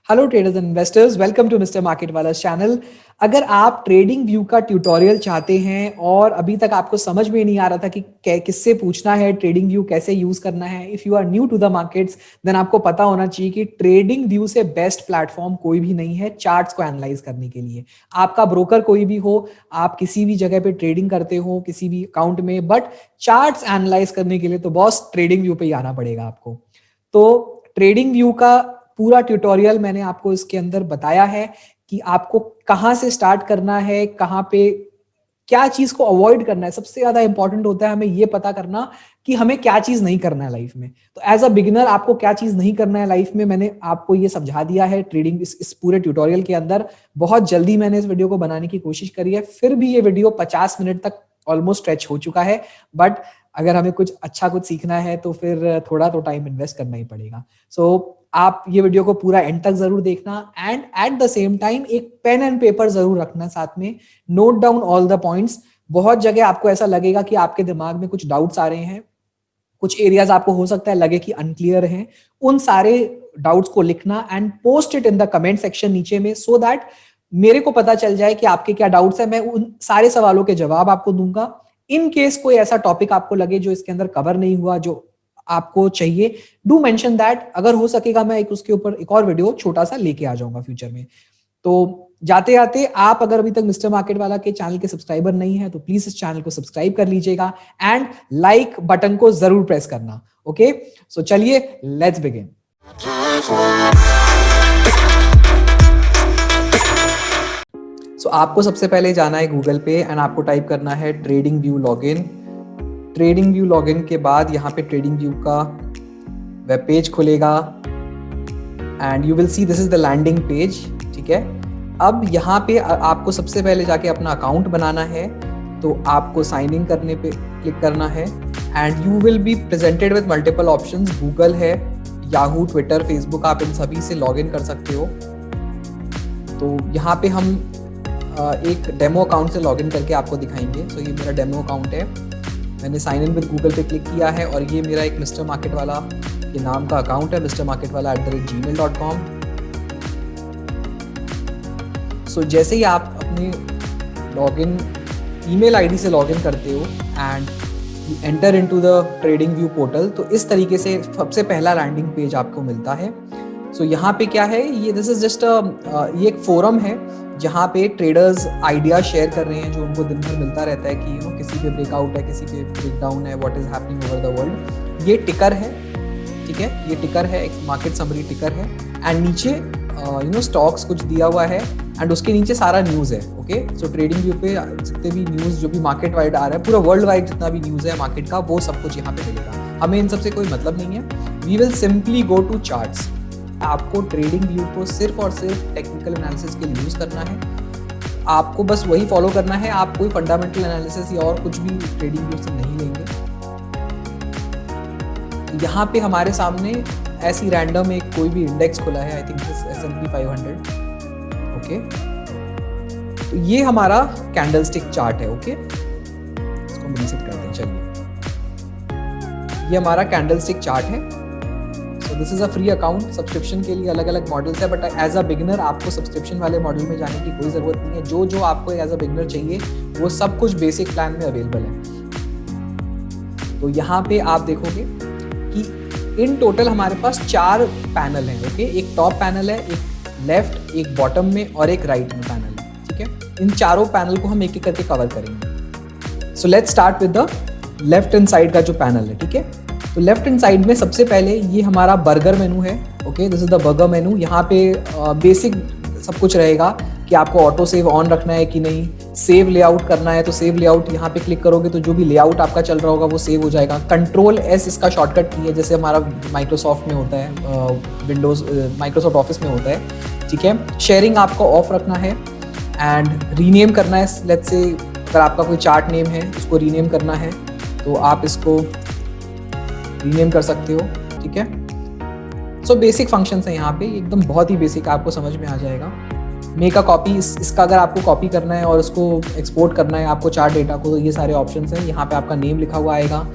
Hello traders and investors, welcome to mister market वाला channel. अगर आप ट्रेडिंग व्यू का ट्यूटोरियल चाहते हैं और अभी तक आपको समझ में नहीं आ रहा था कि किससे पूछना है, ट्रेडिंग व्यू कैसे यूज करना है, if you are new to the markets then आपको पता होना चाहिए कि ट्रेडिंग व्यू से बेस्ट प्लेटफॉर्म कोई भी नहीं है चार्ट्स को एनालाइज करने के लिए। आपका ब्रोकर कोई भी हो, आप किसी भी जगह पे ट्रेडिंग करते हो किसी भी अकाउंट में, बट चार्ट्स एनालाइज करने के लिए तो बॉस ट्रेडिंग व्यू पे ही आना पड़ेगा आपको। तो ट्रेडिंग व्यू का पूरा ट्यूटोरियल मैंने आपको इसके अंदर बताया है कि आपको कहां से स्टार्ट करना है, कहां पे क्या चीज को अवॉइड करना है। सबसे ज्यादा इंपॉर्टेंट होता है हमें ये पता करना कि हमें क्या चीज नहीं करना है लाइफ में। तो एज अ बिगिनर आपको क्या चीज नहीं करना है लाइफ में, मैंने आपको ये समझा दिया है ट्रेडिंग इस पूरे ट्यूटोरियल के अंदर। बहुत जल्दी मैंने इस वीडियो को बनाने की कोशिश करी है, फिर भी ये वीडियो 50 मिनट तक ऑलमोस्ट स्ट्रेच हो चुका है। बट अगर हमें कुछ सीखना है तो फिर थोड़ा तो टाइम इन्वेस्ट करना ही पड़ेगा। सो आप ये वीडियो को पूरा एंड तक जरूर देखना and at the same time एक पेन एंड पेपर जरूर रखना साथ में, note down all the points. बहुत जगह आपको ऐसा लगेगा कि आपके दिमाग में कुछ डाउट्स आ रहे हैं, कुछ एरियाज आपको हो सकता है लगे कि अनक्लियर हैं। उन सारे डाउट्स को लिखना and post it in the comment section नीचे में, सो दैट मेरे को पता चल जाए कि आपके क्या डाउट्स है। मैं उन सारे सवालों के जवाब आपको दूंगा। इन केस कोई ऐसा टॉपिक आपको लगे जो इसके अंदर कवर नहीं हुआ, जो आपको चाहिए, डू मेंशन दैट। अगर हो सकेगा मैं उसके ऊपर एक और वीडियो छोटा सा लेके आ जाऊंगा फ्यूचर में। तो जाते जाते आप अगर अभी तक मिस्टर मार्केट वाला के चैनल के सब्सक्राइबर नहीं है तो प्लीज इस चैनल को सब्सक्राइब कर लीजिएगा एंड लाइक बटन को जरूर प्रेस करना। ओके, सो चलिए लेट्स बिगिन। सो आपको सबसे पहले जाना है गूगल पे एंड आपको टाइप करना है trading view login. Trading view login के बाद यहाँ पे ट्रेडिंग व्यू का वेब पेज खुलेगा and you will see this is the landing page. ठीक है, अब यहाँ पे आपको सबसे पहले जाके अपना अकाउंट बनाना है, तो आपको साइन इन करने पे क्लिक करना है and you will be presented with multiple options. Google है, याहू, ट्विटर, फेसबुक, आप इन सभी से लॉग इन कर सकते हो। तो यहाँ पे हम एक डेमो अकाउंट से लॉगिन करके आपको दिखाएंगे। तो ये मेरा डेमो अकाउंट है, मैंने साइन इन विद गूगल पे क्लिक किया है और ये मेरा एक मिस्टर मार्केट वाला के नाम का अकाउंट है, mrmarketwala@gmail.com। सो जैसे ही आप अपने लॉगिन ईमेल आईडी से लॉगिन करते हो and you enter into the trading view portal, तो इस तरीके से सबसे पहला लैंडिंग पेज आपको मिलता है। सो यहाँ पे क्या है, ये दिस इज जस्ट ये एक फोरम है जहाँ पे ट्रेडर्स आइडिया शेयर कर रहे हैं जो उनको दिन भर मिलता रहता है कि यू नो किसी पे ब्रेकआउट है, किसी पे ब्रेकडाउन है, what is happening over the world. ये टिकर है, ठीक है, ये टिकर है, एक मार्केट समरी टिकर है एंड नीचे यू नो स्टॉक्स कुछ दिया हुआ है एंड उसके नीचे सारा न्यूज़ है। ओके, सो ट्रेडिंग व्यू पे जितने भी न्यूज़ जो भी मार्केट वाइड आ रहा है, पूरा वर्ल्ड वाइड जितना भी न्यूज़ है मार्केट का, वो सब कुछ यहाँ पे मिलेगा। हमें इन सबसे कोई मतलब नहीं है। We will simply go to charts. आपको ट्रेडिंग व्यू को सिर्फ और सिर्फ टेक्निकल एनालिसिस के लिए यूज़ करना है, आपको बस वही फॉलो करना है। आप कोई फंडामेंटल एनालिसिस या और कुछ भी ट्रेडिंग व्यू से नहीं लेंगे। यहाँ पे हमारे सामने ऐसी रैंडम एक कोई भी इंडेक्स खुला है, आई थिंक S&P 500। ओके, तो ये हमारा कैंडलस्टिक चार्ट है। ओके, इसको रीसेट करते हैं। चलिए, ये हमारा कैंडलस्टिक चार्ट है। So this is a free account. Subscription के लिए अलग अलग मॉडल्स है, बट एज अ बिगिनर आपको सब्सक्रिप्शन वाले मॉडल में जाने की कोई ज़रूरत नहीं है। जो आपको एज अ बिगिनर चाहिए वो सब कुछ बेसिक प्लान में अवेलेबल है। तो यहाँ पे आप देखोगे कि इन टोटल हमारे पास 4 पैनल हैं। ओके, एक टॉप पैनल है, एक लेफ्ट, एक बॉटम में और एक राइट में पैनल है। ठीक है, इन चारों पैनल को हम एक एक करके कवर करेंगे। So let's start with the left hand side का जो पैनल है। ठीक है, तो लेफ्ट हैंड साइड में सबसे पहले ये हमारा बर्गर मेनू है। Okay, this is the burger मेनू। यहाँ पे बेसिक सब कुछ रहेगा कि आपको ऑटो सेव ऑन रखना है कि नहीं, सेव लेआउट करना है तो सेव लेआउट यहाँ पे क्लिक करोगे तो जो भी लेआउट आपका चल रहा होगा वो सेव हो जाएगा। Ctrl+S इसका शॉर्टकट की है, जैसे हमारा माइक्रोसॉफ्ट में होता है, विंडोज माइक्रोसॉफ्ट ऑफिस में होता है। ठीक है, शेयरिंग आपको ऑफ रखना है एंड रीनेम करना है। लेट्स से अगर आपका कोई चार्ट नेम है उसको रीनेम करना है तो आप इसको रीनेम कर सकते हो। ठीक है, सो बेसिक फंक्शंस हैं यहाँ पे, एकदम बहुत ही बेसिक, आपको समझ में आ जाएगा। मेक अ कॉपी, इसका अगर आपको कॉपी करना है और उसको एक्सपोर्ट करना है आपको चार्ट डेटा को, तो ये सारे ऑप्शंस हैं। यहाँ पे आपका नेम लिखा हुआ आएगा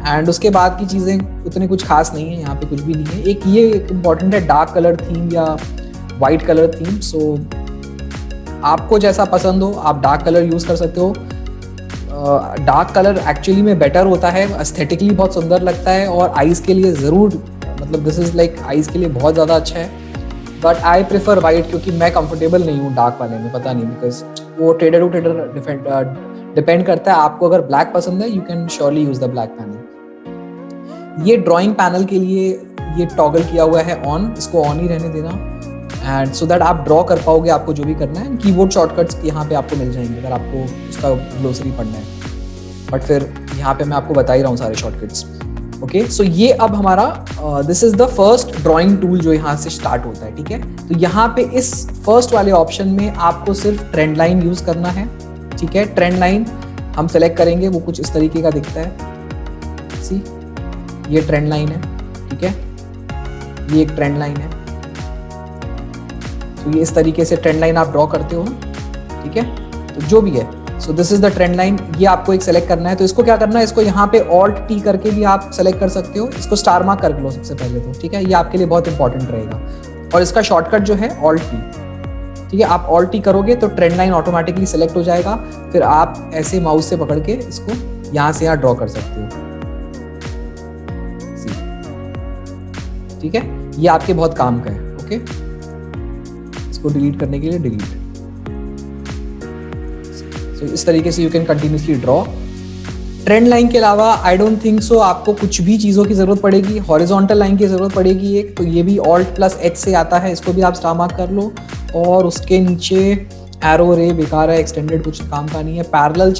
एंड उसके बाद की चीज़ें उतनी कुछ खास नहीं है, यहाँ पे कुछ भी नहीं है। एक ये इम्पॉर्टेंट है, डार्क कलर थीम या वाइट कलर थीम। सो आपको जैसा पसंद हो आप डार्क कलर यूज़ कर सकते हो। डार्क कलर एक्चुअली में बेटर होता है, एस्थेटिकली बहुत सुंदर लगता है और आइज़ के लिए ज़रूर, मतलब दिस इज़ लाइक आइज़ के लिए बहुत ज़्यादा अच्छा है। बट आई प्रेफर वाइट क्योंकि मैं कंफर्टेबल नहीं हूँ डार्क वाले में, पता नहीं, बिकॉज वो ट्रेडर टू ट्रेडर डिपेंड करता है। आपको अगर ब्लैक पसंद है you can surely use the black panel. ये ड्राइंग पैनल के लिए ये टॉगल किया हुआ है ऑन, इसको ऑन ही रहने देना एंड सो दैट आप ड्रॉ कर पाओगे आपको जो भी करना है। कीबोर्ड शॉर्टकट्स यहाँ पे आपको मिल जाएंगे अगर आपको उसका ग्लोसरी पढ़ना है, बट फिर यहाँ पे मैं आपको बता ही रहा हूँ सारे शॉर्टकट्स। ओके, सो ये अब हमारा this is the first drawing tool जो यहाँ से स्टार्ट होता है, ठीक है। तो यहाँ पे इस फर्स्ट वाले ऑप्शन में आपको सिर्फ ट्रेंड लाइन यूज करना है, ठीक है। ट्रेंड लाइन हम सेलेक्ट करेंगे, वो कुछ इस तरीके का दिखता है, सी ये ट्रेंड लाइन है, ठीक है, ये एक ट्रेंड लाइन है। तो ये इस तरीके से ट्रेंड लाइन आप ड्रॉ करते हो, ठीक है, तो जो भी है। So this is the trend line, ये आपको एक सेलेक्ट करना है। तो इसको क्या करना है, इसको यहाँ पे ऑल्ट टी करके भी आप सेलेक्ट कर सकते हो, इसको स्टार मार्क कर लो सबसे पहले तो, ठीक है, ये आपके लिए बहुत इंपॉर्टेंट रहेगा। और इसका शॉर्टकट जो है ऑल्ट टी, ठीक है, आप ऑल्ट टी करोगे तो ट्रेंड लाइन ऑटोमेटिकली सेलेक्ट हो जाएगा। फिर आप ऐसे माउस से पकड़ के इसको यहाँ से यहाँ ड्रॉ कर सकते हो, ठीक है, ये आपके बहुत काम का है। ओके, इसको डिलीट करने के लिए डिलीट। So, इस तरीके से you can continuously draw. Trend line के अलावा आई डोंट थिंक सो आपको कुछ भी चीज़ों की ज़रूरत पड़ेगी। हॉरिजॉन्टल लाइन की ज़रूरत पड़ेगी एक, तो ये भी ऑल्ट प्लस एच से आता है, इसको भी आप स्टार मार्क कर लो। और उसके नीचे एरो रे बेकार है, एक्सटेंडेड कुछ काम का नहीं है। पैरेलल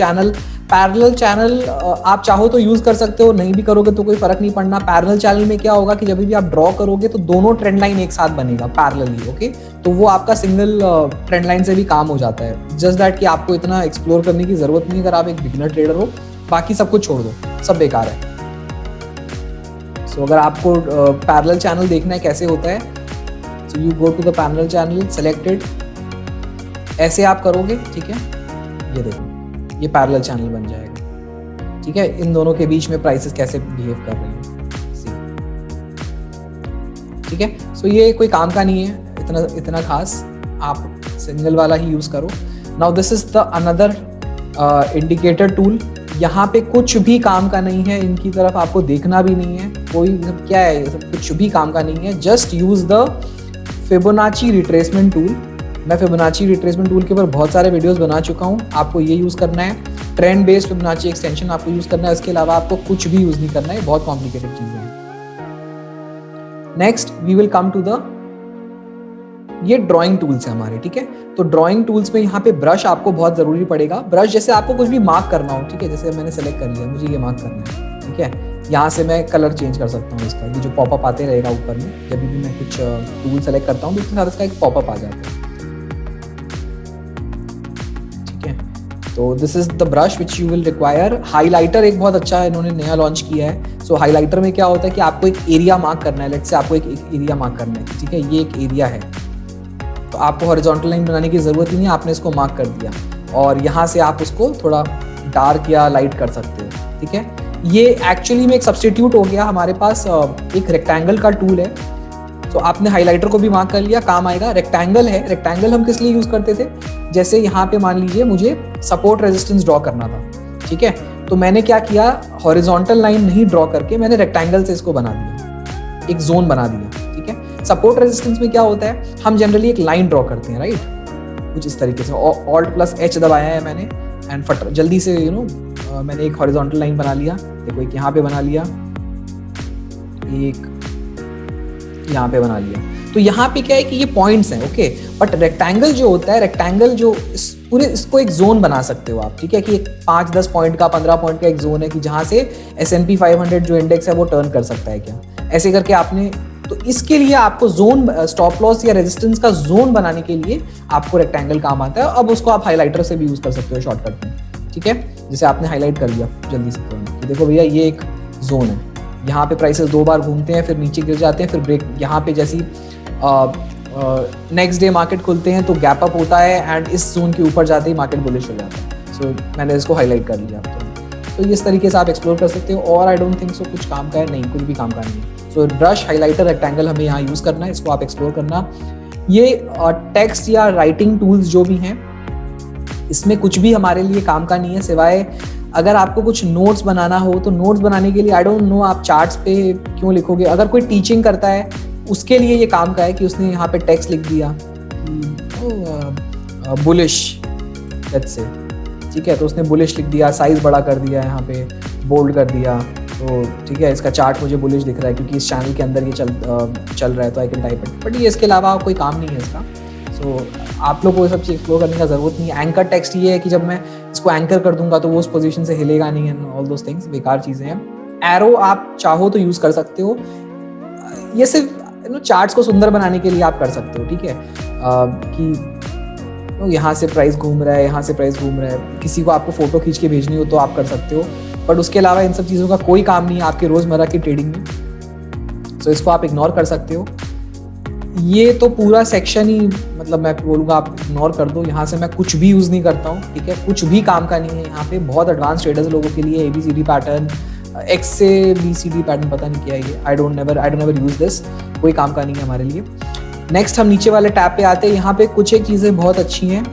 चैनल आप चाहो तो यूज़ कर सकते हो, नहीं भी करोगे तो कोई फ़र्क नहीं पड़ना। पैरेलल चैनल में क्या होगा कि जब भी आप ड्रॉ करोगे तो दोनों ट्रेंड लाइन एक साथ बनेगा पैरेलली, ओके। तो वो आपका सिंगल ट्रेंड लाइन से भी काम हो जाता है। जस्ट दैट कि आपको इतना एक्सप्लोर करने की ज़रूरत नहीं अगर आप एक बिगिनर ट्रेडर हो, बाकी सब कुछ छोड़ दो, सब बेकार है। सो अगर आपको पैरेलल चैनल देखना है कैसे होता है, so you go to the parallel channel, selected, ऐसे आप करोगे, ठीक है, ये देखो ये पैरेलल चैनल बन जाएगा, ठीक है। इन दोनों के बीच में प्राइसेस कैसे बिहेव कर रहे हैं, ठीक है। सो ये कोई काम का नहीं है इतना खास, आप सिंगल वाला ही यूज करो। Now this is the another indicator tool. यहाँ पे कुछ भी काम का नहीं है, इनकी तरफ आपको देखना भी नहीं है, कोई क्या है, सब कुछ भी काम का नहीं है। Just use the Fibonacci retracement tool. मैं फिबोनाची रिट्रेसमेंट टूल के ऊपर बहुत सारे वीडियोस बना चुका हूँ, आपको ये यूज़ करना है। ट्रेंड बेस्ड फिबोनाची एक्सटेंशन आपको यूज़ करना है, इसके अलावा आपको कुछ भी यूज़ नहीं करना है, बहुत कॉम्प्लिकेटेड चीज़ें हैं। Next we will come to the, ये ड्राइंग टूल्स है हमारे, ठीक है। तो ड्राइंग टूल्स में यहाँ पे ब्रश आपको बहुत ज़रूरी पड़ेगा। ब्रश जैसे आपको कुछ भी मार्क करना हो, ठीक है, जैसे मैंने सेलेक्ट कर लिया, मुझे ये मार्क करना है, ठीक है, यहाँ से मैं कलर चेंज कर सकता हूँ इसका, ये जो पॉपअप आते रहेगा ऊपर में, जब भी मैं कुछ टूल सेलेक्ट करता हूँ तो उसके साथ इसका एक पॉपअप आ जाता है, ठीक है। तो this is the brush which you will require. Highlighter एक बहुत अच्छा इन्होंने नया लॉन्च किया है। सो हाईलाइटर में क्या होता है कि आपको एक एरिया मार्क करना है, लेट्स से आपको एक एरिया मार्क करना है, ठीक है, ये एक एरिया है, तो आपको हॉरिजॉन्टल लाइन बनाने की ज़रूरत ही नहीं है, आपने इसको मार्क कर दिया और यहाँ से आप उसको थोड़ा डार्क या लाइट कर सकते हो, ठीक है। ये एक्चुअली में एक सब्स्टिट्यूट हो गया हमारे पास, एक रेक्टेंगल का टूल है। तो आपने हाइलाइटर को भी मार्क कर लिया, काम आएगा। रेक्टेंगल है, रेक्टेंगल हम किस लिए यूज़ करते थे, जैसे यहाँ पे मान लीजिए मुझे सपोर्ट रेजिस्टेंस ड्रॉ करना था, ठीक है, तो मैंने क्या किया, हॉरिजॉन्टल लाइन नहीं ड्रॉ करके मैंने रेक्टेंगल से इसको बना दिया, एक जोन बना दिया, ठीक है। सपोर्ट रेजिस्टेंस में क्या होता है, हम जनरली एक लाइन ड्रॉ करते हैं, राइट, कुछ इस तरीके से। ऑल्ट प्लस एच दबाया है मैंने एंड जल्दी से मैंने एक हॉरिजॉन्टल लाइन बना लिया, देखो एक यहाँ पे बना लिया, एक यहाँ पे बना लिया। तो यहाँ पे क्या है कि ये पॉइंट्स हैं, ओके। बट रेक्टेंगल जो होता है, रेक्टेंगल जो पूरे इसको एक जोन बना सकते हो आप, ठीक है, कि 5-10 पॉइंट का 15 पॉइंट का एक जोन है कि जहाँ से S&P 500 जो इंडेक्स है वो टर्न कर सकता है क्या, ऐसे करके आपने। तो इसके लिए आपको जोन, स्टॉप लॉस या रेजिस्टेंस का जोन बनाने के लिए आपको रेक्टेंगल काम आता है। अब उसको आप हाईलाइटर से भी यूज कर सकते हो शॉर्टकट में, ठीक है। जैसे आपने हाईलाइट कर लिया जल्दी से, तो देखो भैया ये एक जोन है, यहाँ पे प्राइसेस 2 बार घूमते हैं, फिर नीचे गिर जाते हैं, फिर ब्रेक, यहाँ पे जैसी नेक्स्ट डे मार्केट खुलते हैं तो गैप अप होता है एंड इस जोन के ऊपर जाते ही मार्केट बुलिश हो जाता है। सो मैंने इसको हाईलाइट कर लिया। तो इस तरीके से आप एक्सप्लोर कर सकते हो। और आई डोंट थिंक सो कुछ काम का है, नहीं, कुछ भी काम का नहीं है। सो ब्रश, हाईलाइटर, रेक्टेंगल हमें यहाँ यूज़ करना है, इसको आप एक्सप्लोर करना। ये टेक्स्ट या राइटिंग टूल्स जो भी हैं, इसमें कुछ भी हमारे लिए काम का नहीं है, सिवाय अगर आपको कुछ नोट्स बनाना हो तो नोट्स बनाने के लिए आई डोंट नो आप चार्ट्स पे क्यों लिखोगे। अगर कोई टीचिंग करता है उसके लिए ये काम का है कि उसने यहाँ पे टेक्स्ट लिख दिया बुलिश लेट्स से, ठीक है, तो उसने बुलिश लिख दिया, साइज बड़ा कर दिया, यहाँ पे बोल्ड कर दिया, तो ठीक है इसका चार्ट मुझे बुलिश दिख रहा है क्योंकि इस चैनल के अंदर ये चल रहा है तो I can type it. But ये इसके अलावा कोई काम नहीं है इसका। सो आप लोग को ये सब चीज़ एक्सप्लोर करने का ज़रूरत नहीं है। एंकर टेक्स्ट ये है कि जब मैं इसको एंकर कर दूंगा तो वो उस पोजीशन से हिलेगा नहीं, एंड ऑल दोस थिंग्स बेकार चीज़ें हैं। एरो आप चाहो तो यूज़ कर सकते हो, ये सिर्फ चार्ट्स को सुंदर बनाने के लिए आप कर सकते हो, ठीक है, कि यहाँ से प्राइस घूम रहा है, यहाँ से प्राइस घूम रहा है, किसी को आपको फोटो खींच के भेजनी हो तो आप कर सकते हो, बट उसके अलावा इन सब चीज़ों का कोई काम नहीं है आपके रोज़मर्रा की ट्रेडिंग में। सो इसको आप इग्नोर कर सकते हो। ये तो पूरा सेक्शन ही मतलब मैं बोलूँगा आप इग्नोर कर दो, यहाँ से मैं कुछ भी यूज़ नहीं करता हूँ, ठीक है, कुछ भी काम का नहीं है यहाँ पे। बहुत एडवांस ट्रेडर्स लोगों के लिए ABCD पैटर्न, X से BCD पैटर्न पता नहीं क्या है ये, I don't never use this, कोई काम का नहीं है हमारे लिए। नेक्स्ट हम नीचे वाले टैब पे आते हैं। यहाँ पे कुछ एक चीज़ें बहुत अच्छी हैं,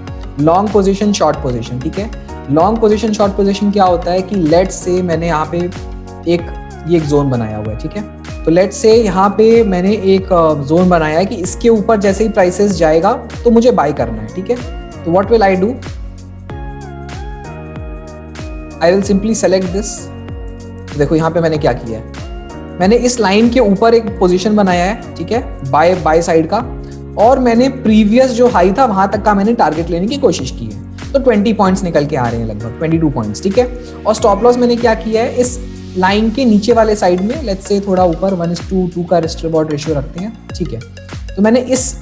लॉन्ग पोजीशन, शॉर्ट पोजीशन, ठीक है। लॉन्ग पोजीशन, शॉर्ट पोजीशन क्या होता है कि लेट्स से मैंने यहाँ पे एक जोन बनाया हुआ है, ठीक है, तो लेट्स से यहाँ पे मैंने एक जोन बनाया है कि इसके ऊपर जैसे ही प्राइसेस जाएगा तो मुझे बाय करना है, ठीक है। तो what will I do, I will simply select this. देखो यहाँ पे मैंने क्या किया है, मैंने इस लाइन के ऊपर एक पोजीशन बनाया है, ठीक है, बाय साइड का, और मैंने प्रीवियस जो हाई था वहां तक का मैंने टारगेट लेने की कोशिश की है, तो 20 पॉइंट्स निकल के आ रहे हैं, लगभग 22 पॉइंट्स, ठीक है। और स्टॉप लॉस मैंने क्या किया है, इस लाइन के नीचे वाले साइड में लेट्स से थोड़ा ऊपर 1:2 का रिस्क रिवॉर्ड रेशियो रखते हैं, ठीक है। तो मैंने इस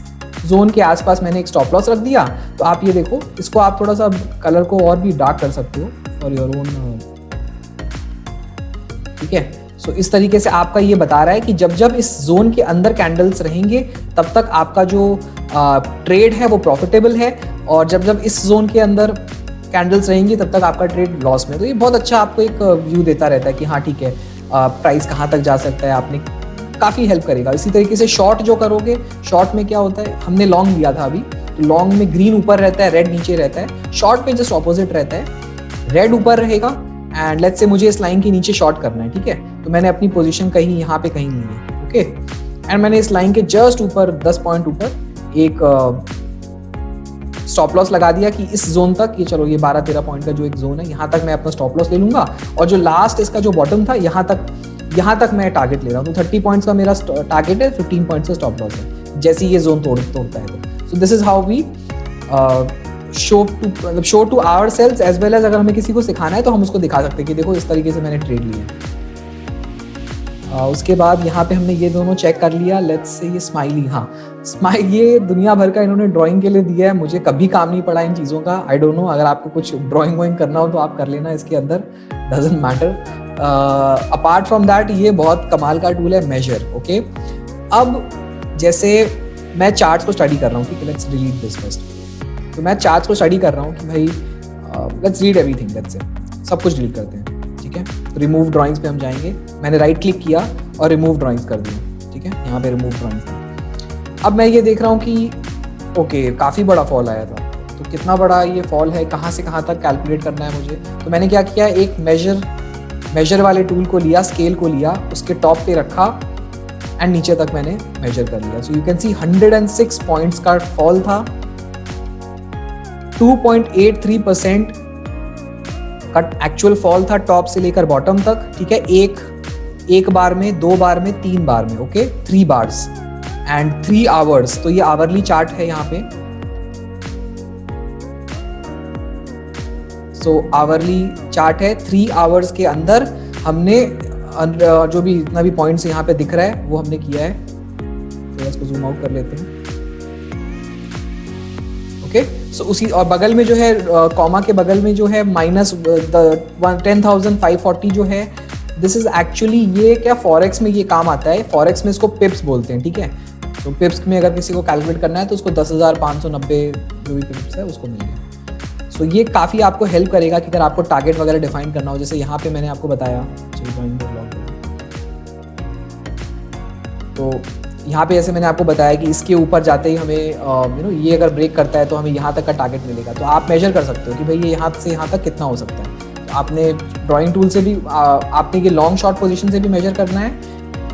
जोन के आसपास मैंने एक स्टॉप लॉस रख दिया। तो आप ये देखो, इसको आप थोड़ा सा कलर को और भी डार्क कर सकते हो फॉर योर ओन, ठीक है। सो इस तरीके से आपका ये बता रहा है कि जब जब इस जोन के अंदर कैंडल्स रहेंगे तब तक आपका जो ट्रेड है वो प्रॉफिटेबल है, और जब जब इस जोन के अंदर कैंडल्स रहेंगी तब तक आपका ट्रेड लॉस में। तो ये बहुत अच्छा आपको एक व्यू देता रहता है कि हाँ ठीक है, प्राइस कहाँ तक जा सकता है, आपने काफ़ी हेल्प करेगा। इसी तरीके से शॉर्ट जो करोगे, शॉर्ट में क्या होता है, हमने लॉन्ग लिया था अभी, तो लॉन्ग में ग्रीन ऊपर रहता है, रेड नीचे रहता है। शॉर्ट में जस्ट ऑपोजिट रहता है, रेड ऊपर रहेगा एंड लेट्स से मुझे इस लाइन के नीचे शॉर्ट करना है, ठीक है। तो मैंने अपनी पोजीशन कहीं यहाँ पे कहीं ली है, ओके, एंड मैंने इस लाइन के जस्ट ऊपर 10 पॉइंट ऊपर एक स्टॉप लॉस लगा दिया कि इस जोन तक, ये चलो ये 12-13 पॉइंट का जो एक जोन है यहाँ तक मैं अपना स्टॉप लॉस ले लूंगा, और जो लास्ट इसका जो बॉटम था यहाँ तक मैं टारगेट ले रहा हूँ। तो 30 पॉइंट्स का मेरा टारगेट है, 15 पॉइंट्स का स्टॉप लॉस है जैसे ये जोन तोड़ता है। तो so this is how we show to our sales as well as अगर हमें किसी को सिखाना है तो हम उसको दिखा सकते हैं कि देखो इस तरीके से मैंने ट्रेड लिया। उसके बाद यहाँ पे हमने ये दोनों चेक कर लिया। लेट्स से ये स्माइली, हाँ स्माइल, ये दुनिया भर का इन्होंने ड्राइंग के लिए दिया है, मुझे कभी काम नहीं पड़ा इन चीज़ों का। आई डोंट नो, अगर आपको कुछ ड्राइंग करना हो तो आप कर लेना इसके अंदर, doesn't matter. Apart from that ये बहुत कमाल का टूल है मेजर, ओके। अब जैसे मैं चार्ट्स को स्टडी कर रहा हूँ, ठीक है, लेट्स डिलीट दिस फर्स्ट। तो मैं चार्ट्स को स्टडी कर रहा हूँ कि भाई let's read everything, let's say सब कुछ डिलीट करते हैं, ठीक है। तो रिमूव ड्राइंग्स पे हम जाएंगे, मैंने राइट क्लिक किया और रिमूव ड्राइंग्स कर दिया, ठीक है, यहाँ पे रिमूव ड्राइंग्स। अब मैं ये देख रहा हूँ कि ओके काफ़ी बड़ा फॉल आया था, तो कितना बड़ा ये फॉल है, कहाँ से कहाँ तक कैलकुलेट करना है मुझे। तो मैंने क्या किया, एक मेजर वाले टूल को लिया, स्केल को लिया, उसके टॉप पे रखा एंड नीचे तक मैंने मेजर कर लिया। सो यू कैन सी 106 पॉइंट्स का फॉल था, 2.83% का एक्चुअल फॉल था टॉप से लेकर बॉटम तक, ठीक है। एक बार में, 2 बार में, 3 बार में, ओके, 3 बार्स एंड 3 आवर्स। तो ये आवरली चार्ट है यहाँ पे। सो आवरली चार्ट है, 3 आवर्स के अंदर हमने जो भी इतना भी पॉइंट्स यहाँ पे दिख रहा है वो हमने किया है। तो इसको जूम आउट कर लेते हैं, ओके। सो उसी और बगल में जो है कॉमा के बगल में जो है माइनस 10,540 जो है, दिस इज एक्चुअली, ये क्या फॉरेक्स में ये काम आता है। फॉरेक्स में इसको पिप्स बोलते हैं, ठीक है। तो पिप्स में अगर किसी को कैलकुलेट करना है तो उसको 10,590 जो भी पिप्स है उसको मिलेगा। सो ये काफ़ी आपको हेल्प करेगा कि अगर आपको टारगेट वगैरह डिफाइन करना हो, जैसे यहाँ पे मैंने आपको बताया। तो यहाँ पे जैसे मैंने आपको बताया कि इसके ऊपर जाते ही हमें ये अगर ब्रेक करता है तो हमें यहाँ तक का टारगेट मिलेगा। तो आप मेजर कर सकते हो कि भाई ये यहाँ से यहाँ तक कितना हो सकता है। तो आपने ड्राइंग टूल से भी आपने ये लॉन्ग शॉट पोजीशन से भी मेजर करना है,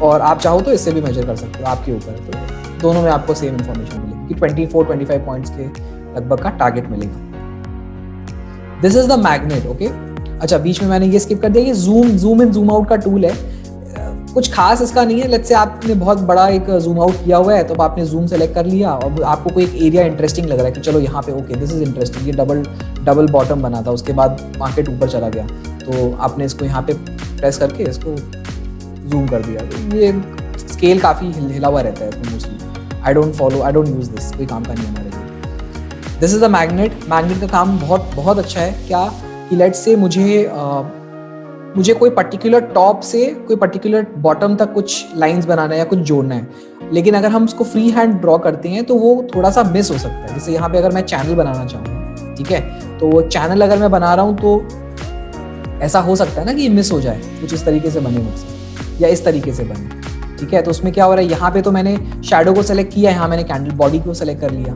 और आप चाहो तो इससे भी मेजर कर सकते हो, आपके ऊपर। तो दोनों में आपको सेम इन्फॉर्मेशन मिलेगी कि 24-25 पॉइंट्स के लगभग का टारगेट मिलेगा। This is the magnet. Okay, अच्छा बीच में मैंने ये स्किप कर दिया, ये जूम इन जूम आउट का टूल है। कुछ खास इसका नहीं है। लेट्स से आपने बहुत बड़ा एक जूम आउट किया हुआ है, तो आपने जूम सेलेक्ट कर लिया और आपको कोई एक एरिया इंटरेस्टिंग लग रहा है कि चलो यहाँ पे ओके दिस इज इंटरेस्टिंग, ये डबल बॉटम बना था, उसके बाद मार्केट ऊपर चला गया, तो आपने इसको यहाँ पे प्रेस करके इसको जूम कर दिया। तो ये स्केल काफ़ी हिला हुआ रहता है इसमें mostly. I don't use this, कोई काम का नहीं है हमारे लिए। This is the magnet. Magnet का काम बहुत अच्छा है। क्या कि लेट्स से मुझे कोई पर्टिकुलर टॉप से कोई पर्टिकुलर बॉटम तक कुछ लाइंस बनाना है या कुछ जोड़ना है, लेकिन अगर हम उसको फ्री हैंड ड्रॉ करते हैं तो वो थोड़ा सा मिस हो सकता है। जैसे यहाँ पे अगर मैं चैनल बनाना चाहूँ, ठीक है, तो वो चैनल अगर मैं बना रहा हूँ तो ऐसा हो सकता है ना कि ये मिस हो जाए, कुछ इस तरीके से बने मुझसे या इस तरीके से बने, ठीक है। तो उसमें क्या हो रहा है, यहाँ पे तो मैंने शैडो को सेलेक्ट किया, यहाँ मैंने कैंडल बॉडी को सेलेक्ट कर लिया।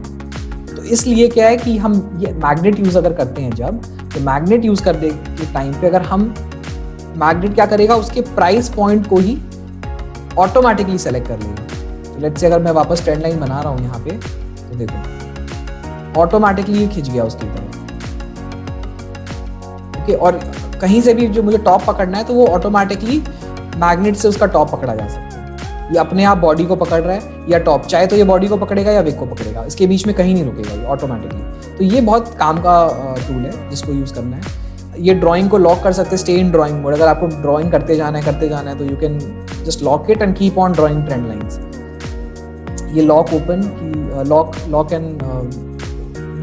तो इसलिए क्या है कि हम ये मैग्नेट यूज अगर करते हैं जब, तो मैग्नेट यूज करने के टाइम पे अगर हम मैग्नेट क्या करेगा, उसके प्राइस पॉइंट को ही ऑटोमेटिकली सेलेक्ट कर लेगा। तो लेट्स से अगर मैं वापस ट्रेंड लाइन बना रहा हूँ यहाँ पे, तो देखो ऑटोमेटिकली खिंच गया उसकी तरफ। ओके, और कहीं से भी जो मुझे टॉप पकड़ना है तो वो ऑटोमेटिकली मैग्नेट से उसका टॉप पकड़ा जा सकता है। ये अपने आप बॉडी को पकड़ रहा है या टॉप, चाहे तो ये बॉडी को पकड़ेगा या विक को पकड़ेगा, इसके बीच में कहीं नहीं रुकेगा ये ऑटोमेटिकली। तो ये बहुत काम का टूल है जिसको यूज करना है। ये ड्राइंग को लॉक कर सकते हैं, स्टे इन ड्राइंग मोड। अगर आपको ड्राइंग करते जाना है तो you can just lock it and keep on drawing trend lines. ये लॉक ओपन की लॉक एंड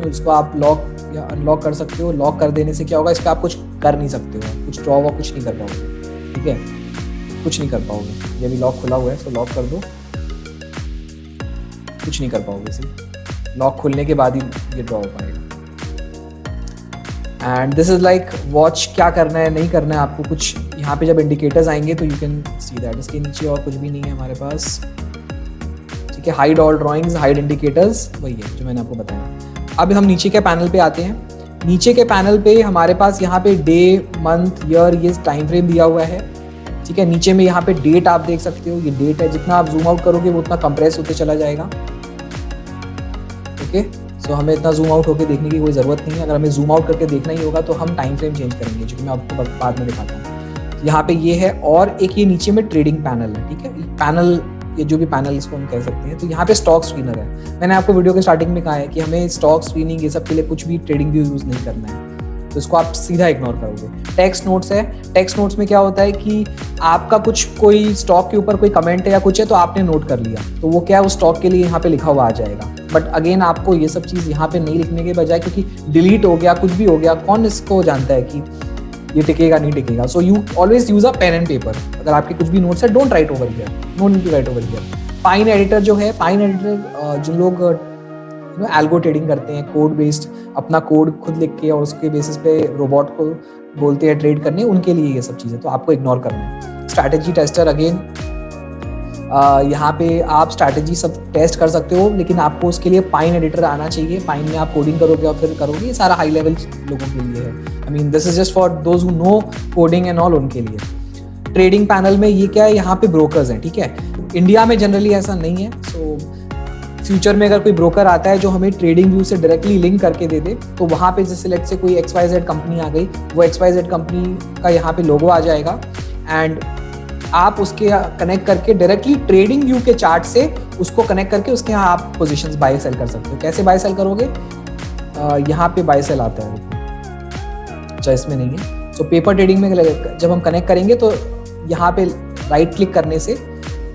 इसको आप लॉक या अनलॉक कर सकते हो। लॉक कर देने से क्या होगा, इस पर आप कुछ कर नहीं सकते हो, कुछ ड्रॉ कुछ नहीं कर पाओगे, ठीक है, कुछ नहीं कर पाओगे। ये भी लॉक खुला हुआ है, तो लॉक कर दो, कुछ नहीं कर पाओगे इसे। लॉक खुलने के बाद ही ये ड्रॉ हो पाएगा। And this is like watch क्या करना है नहीं करना है आपको। कुछ यहाँ पे जब इंडिकेटर्स आएंगे तो यू कैन सी दैट। इसके नीचे और कुछ भी नहीं है हमारे पास, ठीक है। Hide all drawings, hide indicators, वही है जो मैंने आपको बताया। अब हम नीचे के पैनल पे आते हैं। नीचे के पैनल पे हमारे पास यहाँ पे डे, मंथ, ईयर, ये टाइम फ्रेम दिया हुआ है, ठीक है। नीचे में यहाँ पे डेट आप देख सकते हो, ये डेट है। जितना आप जूम आउट करोगे वो उतना कंप्रेस होते चला जाएगा, ओके। सो हमें इतना जूम आउट होकर देखने की कोई ज़रूरत नहीं है। अगर हमें जूम आउट करके देखना ही होगा तो हम टाइम फ्रेम चेंज करेंगे, जो कि मैं आपको बाद में दिखाता हूँ। यहाँ पे ये है, और एक ये नीचे में ट्रेडिंग पैनल है, ठीक है। पैनल, ये जो भी पैनल इसको हम कह सकते हैं। तो यहाँ पे स्टॉक स्क्रीनर है। मैंने आपको वीडियो के स्टार्टिंग में कहा है कि हमें स्टॉक स्क्रीनिंग ये सब के लिए कुछ भी ट्रेडिंग व्यू यूज़ नहीं करना है, तो इसको आप सीधा इग्नोर करोगे। टेक्स्ट नोट्स है। टेक्स्ट नोट्स में क्या होता है कि आपका कुछ कोई स्टॉक के ऊपर कोई कमेंट है या कुछ है तो आपने नोट कर लिया, तो वो क्या है, उस स्टॉक के लिए यहाँ पे लिखा हुआ आ जाएगा। बट अगेन आपको ये सब चीज़ यहाँ पे नहीं लिखने के बजाय, क्योंकि डिलीट हो गया, कुछ भी हो गया, कौन इसको जानता है कि ये टिकेगा नहीं टिकेगा। So you always use a pen and paper. अगर आपके कुछ भी नोट्स है, don't write over here, no need to write over here. Pine editor जो है, पाइन एडिटर जो लोग एल्गो ट्रेडिंग करते हैं, कोड बेस्ड, अपना कोड खुद लिख के और उसके बेसिस पे रोबोट को बोलते हैं ट्रेड करने, उनके लिए ये सब चीज़ें तो आपको इग्नोर करना है। स्ट्रैटेजी टेस्टर, अगेन यहाँ पे आप स्ट्रैटेजी सब टेस्ट कर सकते हो, लेकिन आपको उसके लिए पाइन एडिटर आना चाहिए। पाइन में आप कोडिंग करोगे और फिर करोगे, ये सारा हाई लेवल लोगों के लिए है। I mean this is just for those who know coding and all, उनके लिए। ट्रेडिंग पैनल में ये क्या है, यहाँ पे ब्रोकर्स हैं, ठीक है। इंडिया में जनरली ऐसा नहीं है। सो फ्यूचर में अगर कोई ब्रोकर आता है जो हमें ट्रेडिंग व्यू से डायरेक्टली लिंक करके दे दे, तो वहाँ पे जैसे लेट से कोई XYZ कंपनी आ गई, वो XYZ कंपनी का यहाँ पे लोगो आ जाएगा एंड आप उसके कनेक्ट करके डायरेक्टली ट्रेडिंग व्यू के चार्ट से उसको कनेक्ट करके उसके यहाँ आप पोजीशंस बाय सेल कर सकते हो। कैसे बाय सेल करोगे, यहाँ पे बाय सेल आता है, अच्छा इसमें नहीं है। सो पेपर ट्रेडिंग में जब हम कनेक्ट करेंगे तो यहाँ पे राइट क्लिक करने से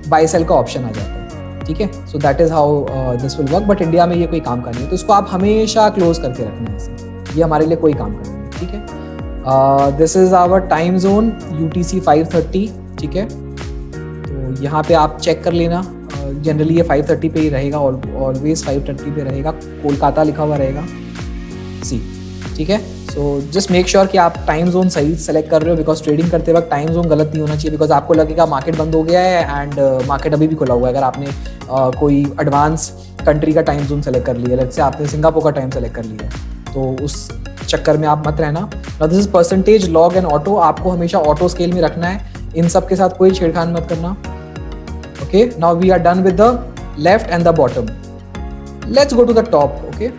बाय सेल का ऑप्शन आ जाता है, ठीक है। So that is how this will work. But India में ये कोई काम का नहीं है, तो इसको आप हमेशा क्लोज करके रखना है, ये हमारे लिए कोई काम का नहीं है, ठीक है। This is our time zone UTC 5:30, ठीक है। तो यहाँ पे आप चेक कर लेना, जनरली ये 5:30 पे ही रहेगा, ऑलवेज 5:30 पे रहेगा, कोलकाता लिखा हुआ रहेगा सी, ठीक है। सो जस्ट मेक श्योर कि आप टाइम जोन सही सेलेक्ट कर रहे हो, बिकॉज ट्रेडिंग करते वक्त टाइम जोन गलत नहीं होना चाहिए, बिकॉज आपको लगेगा मार्केट बंद हो गया है एंड मार्केट अभी भी खुला हुआ है। अगर आपने कोई एडवांस कंट्री का टाइम जोन सेलेक्ट कर लिया, लेट्स से आपने सिंगापुर का टाइम सेलेक्ट कर लिया, तो उस चक्कर में आप मत रहना। Now this is percentage, log and auto, आपको हमेशा ऑटो स्केल में रखना है, इन सब के साथ कोई छेड़खानी मत करना। Okay, now we are done with the left and the bottom, let's go to the top. Okay,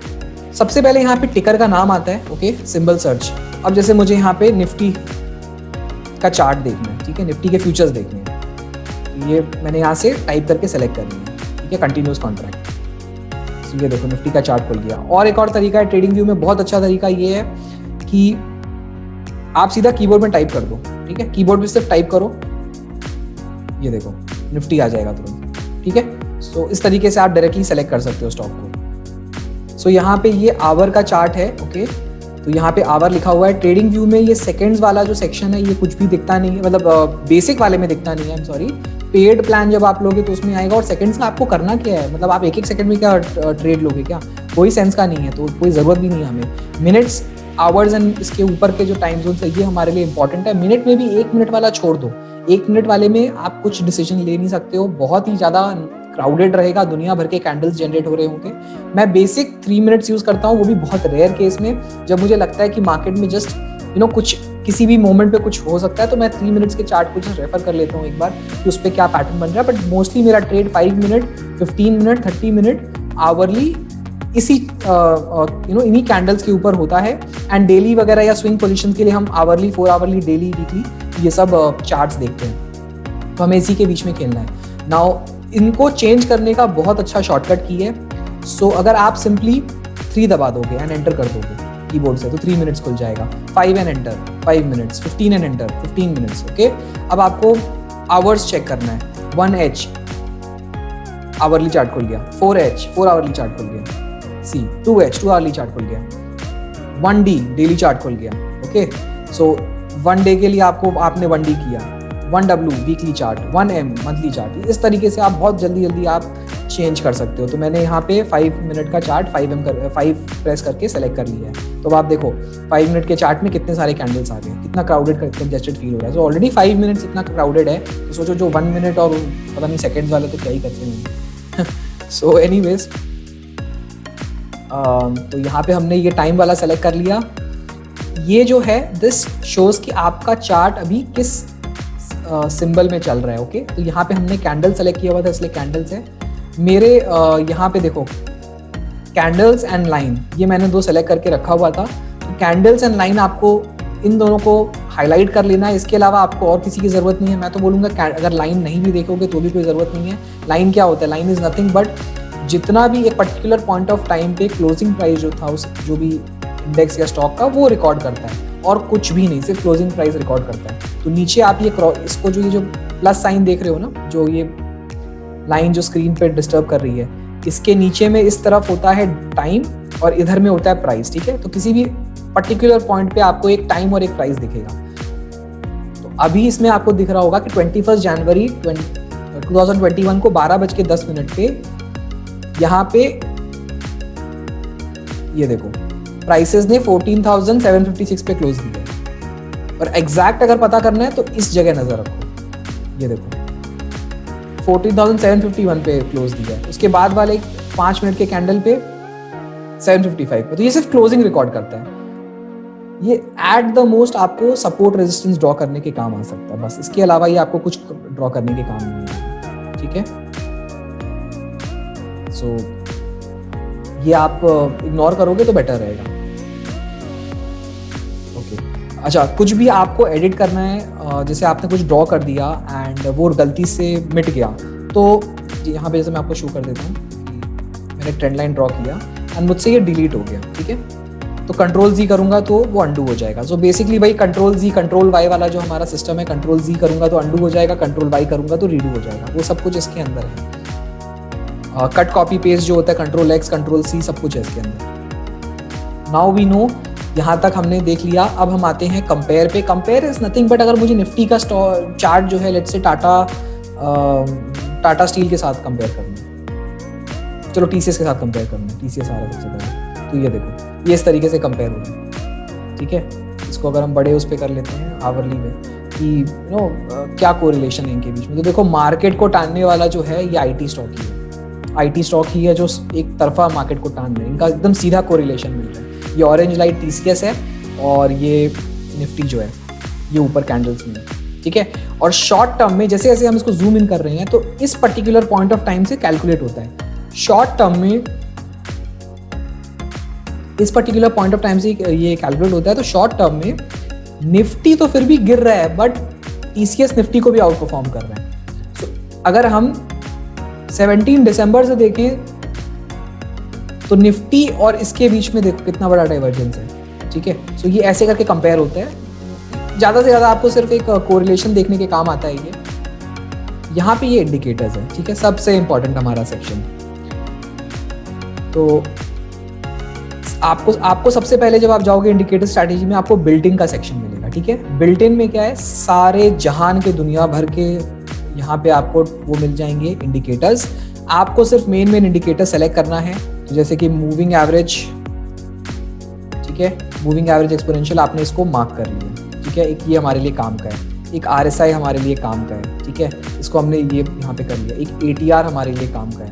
सबसे पहले यहाँ पे टिकर का नाम आता है, ओके, सिंबल सर्च। अब जैसे मुझे यहाँ पे निफ्टी का चार्ट देखना है, ठीक है, निफ्टी के फ्यूचर्स देखने हैं, ये मैंने यहाँ से टाइप करके सेलेक्ट कर लिया, ठीक है, कंटिन्यूस कॉन्ट्रैक्ट। ये देखो निफ्टी का चार्ट खुल गया। और एक और तरीका है ट्रेडिंग व्यू में, बहुत अच्छा तरीका ये है कि आप सीधा कीबोर्ड में टाइप कर दो, ठीक है, कीबोर्ड पे सिर्फ टाइप करो, ये देखो निफ्टी आ जाएगा तुरंत, ठीक है। सो इस तरीके से आप डायरेक्टली सेलेक्ट कर सकते हो स्टॉक को। सो यहाँ पे ये आवर का चार्ट है, ओके, तो यहाँ पे आवर लिखा हुआ है। ट्रेडिंग व्यू में ये सेकंड्स वाला जो सेक्शन है ये कुछ भी दिखता नहीं है, मतलब बेसिक वाले में दिखता नहीं है, I am sorry. Paid plan जब आप लोगे तो उसमें आएगा। और सेकंड्स में आपको करना क्या है, मतलब आप एक एक सेकंड में क्या ट्रेड लोगे, क्या कोई सेंस का नहीं है, तो कोई ज़रूरत भी नहीं है हमें। मिनट्स, आवर्स एंड इसके ऊपर के जो टाइम जोन है ये हमारे लिए इंपॉर्टेंट है। मिनट में भी 1 मिनट वाला छोड़ दो, 1 मिनट वाले में आप कुछ डिसीजन ले नहीं सकते हो, बहुत ही ज़्यादा क्राउडेड रहेगा, दुनिया भर के कैंडल्स जनरेट हो रहे होंगे। मैं बेसिक 3 मिनट्स यूज़ करता हूँ, वो भी बहुत रेयर केस में, जब मुझे लगता है कि मार्केट में जस्ट कुछ किसी भी मोमेंट पे कुछ हो सकता है, तो मैं 3 मिनट्स के चार्ट को जस्ट रेफर कर लेता हूँ एक बार कि उस पर क्या पैटर्न बन रहा है। बट मोस्टली मेरा trade 5 minute, 15 minute, 30 minute hourly इसी इन्हीं कैंडल्स के ऊपर होता है। एंड डेली वगैरह या स्विंग पोजीशन के लिए हम आवर्ली, 4 आवर्ली, डेली, वीकली ये सब चार्ट्स देखते हैं, तो हमें इसी के बीच में खेलना है। नाउ इनको चेंज करने का बहुत अच्छा शॉर्टकट की है। सो अगर आप सिंपली 3 दबा दोगे एंड एंटर कर दोगे कीबोर्ड से, तो 3 मिनट्स खुल जाएगा। 5 and enter, 5 minutes, 15 and enter, 15 minutes, okay. अब आपको आवर्स चेक करना है। 1H आवरली चार्ट खुल गया, 4H 4 आवरली चार्ट खुल गया, सी 2H 2 आवरली चार्ट खुल गया, 1D डेली चार्ट खुल गया, ओके। सो 1 डे के लिए आपने 1D किया, 1W weekly chart, 1M monthly chart. इस तरीके से आप बहुत जल्दी आप चेंज कर सकते हो। तो मैंने यहाँ पे 5 मिनट का चार्ट 5 प्रेस करके सेलेक्ट कर लिया है। तो आप देखो 5 मिनट के चार्ट में कितने सारे कैंडल्स आ गए, कितना क्राउडेड कंजेस्टेड फील हो रहा है। तो ऑलरेडी 5 मिनट्स इतना क्राउडेड है, तो सोचो जो 1 मिनट और पता नहीं सेकेंड्स वाले तो क्या ही करते होंगे। सो एनीवेज, तो यहाँ पे हमने ये टाइम वाला सेलेक्ट कर लिया। ये जो है दिस शोज कि आपका चार्ट अभी किस सिंबल में चल रहा है, ओके। तो यहाँ पे हमने कैंडल सेलेक्ट किया हुआ था, इसलिए कैंडल्स है मेरे। यहाँ पे देखो कैंडल्स एंड लाइन, ये मैंने 2 सेलेक्ट करके रखा हुआ था। तो कैंडल्स एंड लाइन आपको इन दोनों को हाईलाइट कर लेना है, इसके अलावा आपको और किसी की ज़रूरत नहीं है। मैं तो बोलूँगा अगर लाइन नहीं भी देखोगे तो भी कोई ज़रूरत नहीं है। लाइन क्या होता है, लाइन इज़ नथिंग बट जितना भी एक पर्टिकुलर पॉइंट ऑफ टाइम पे क्लोजिंग प्राइस जो था उस जो भी इंडेक्स या स्टॉक का, वो रिकॉर्ड करता है और कुछ भी नहीं, सिर्फ क्लोजिंग प्राइस रिकॉर्ड करता है। तो नीचे आप इसको जो ये जो प्लस साइन देख रहे हो ना, जो ये लाइन जो स्क्रीन पे डिस्टर्ब कर रही है, इसके नीचे में इस तरफ होता है टाइम और इधर में होता है प्राइस, ठीक है। तो किसी भी पर्टिकुलर पॉइंट पे आपको एक टाइम और एक प्राइस दिखेगा। तो अभी इसमें आपको दिख रहा होगा कि 21 जनवरी 2021 को 12:10 पे यहाँ पे ये देखो प्राइसेस ने 14,756 पे क्लोज किया है। और एग्जैक्ट अगर पता करना है तो इस जगह नजर रखो, ये देखो 14,751 पे क्लोज दिया है। उसके बाद वाले 5 मिनट के कैंडल पे 755 पे। तो ये सिर्फ क्लोजिंग रिकॉर्ड करता है। ये एट द मोस्ट आपको सपोर्ट रेजिस्टेंस ड्रॉ करने के काम आ सकता है, बस इसके अलावा ये आपको कुछ ड्रॉ करने के काम नहीं है, ठीक है। सो ये आप इग्नोर करोगे तो बेटर रहेगा, ओके। अच्छा, कुछ भी आपको एडिट करना है, जैसे आपने कुछ ड्रॉ कर दिया एंड वो गलती से मिट गया, तो यहाँ पे जैसे मैं आपको शो कर देता हूँ, मैंने ट्रेंड लाइन ड्रॉ किया एंड मुझसे ये डिलीट हो गया, ठीक है। तो कंट्रोल Z करूंगा तो वो अंडू हो जाएगा। सो बेसिकली भाई कंट्रोल Z कंट्रोल Y वाला जो हमारा सिस्टम है, कंट्रोल Z करूंगा तो अंडू हो जाएगा, कंट्रोल Y करूंगा तो रीडू हो जाएगा। वो सब कुछ इसके अंदर है। कट कॉपी पेस्ट जो होता है कंट्रोल X कंट्रोल C सब कुछ है इसके अंदर। नाउ वी नो, यहाँ तक हमने देख लिया। अब हम आते हैं कंपेयर पे। कंपेयर इज नथिंग बट अगर मुझे निफ्टी का चार्ट जो है लेट्स से टाटा स्टील के साथ कंपेयर करना है, चलो TCS के साथ कंपेयर करना है, TCS आ रहा है सबसे पहले। तो ये देखो ये इस तरीके से कंपेयर हो रहा है। ठीक है। इसको अगर हम बड़े उस पे कर लेते हैं आवरली में कि क्या कोरिलेशन है इनके बीच में, तो देखो मार्केट को टानने वाला जो है ये आईटी स्टॉक ही है। आईटी स्टॉक ही है जो एक तरफा मार्केट को टान रहे हैं, इनका एकदम सीधा कोरिलेशन मिल रहा है। ये ऑरेंज लाइट टीसीएस है और ये निफ्टी जो है ये ऊपर कैंडल्स में है, ठीक है। और शॉर्ट टर्म में जैसे जैसे हम इसको जूम इन कर रहे हैं तो इस पर्टिकुलर पॉइंट ऑफ टाइम से कैलकुलेट होता है। शॉर्ट टर्म में इस पर्टिकुलर पॉइंट ऑफ टाइम से ये कैलकुलेट होता है। तो शॉर्ट टर्म में निफ्टी तो फिर भी गिर रहा है बट टीसीएस निफ्टी को भी आउट परफॉर्म कर रहा है। so, अगर हम 17 दिसंबर से देखें तो निफ्टी और इसके बीच में देखो कितना बड़ा डाइवर्जेंस है, ठीक है। सो ये ऐसे करके कंपेयर होता है। ज़्यादा से ज़्यादा आपको सिर्फ एक कोरिलेशन देखने के काम आता है ये। यहाँ पे ये इंडिकेटर्स है, ठीक है, सबसे इंपॉर्टेंट हमारा सेक्शन। तो आपको सबसे पहले जब आप जाओगे इंडिकेटर स्ट्रैटेजी में आपको बिल्ट इन का सेक्शन मिलेगा, ठीक है। बिल्ट इन में क्या है, सारे जहान के दुनिया भर के यहाँ पे आपको वो मिल जाएंगे इंडिकेटर्स। आपको सिर्फ मेन इंडिकेटर सेलेक्ट करना है, तो जैसे कि मूविंग एवरेज, ठीक है, मूविंग एवरेज एक्सपोनेंशियल आपने इसको मार्क कर लिया, ठीक है। एक ये हमारे लिए काम का है, एक आरएसआई हमारे लिए काम का है, ठीक है, इसको हमने ये यहाँ पे कर लिया। एक एटीआर हमारे लिए काम का है,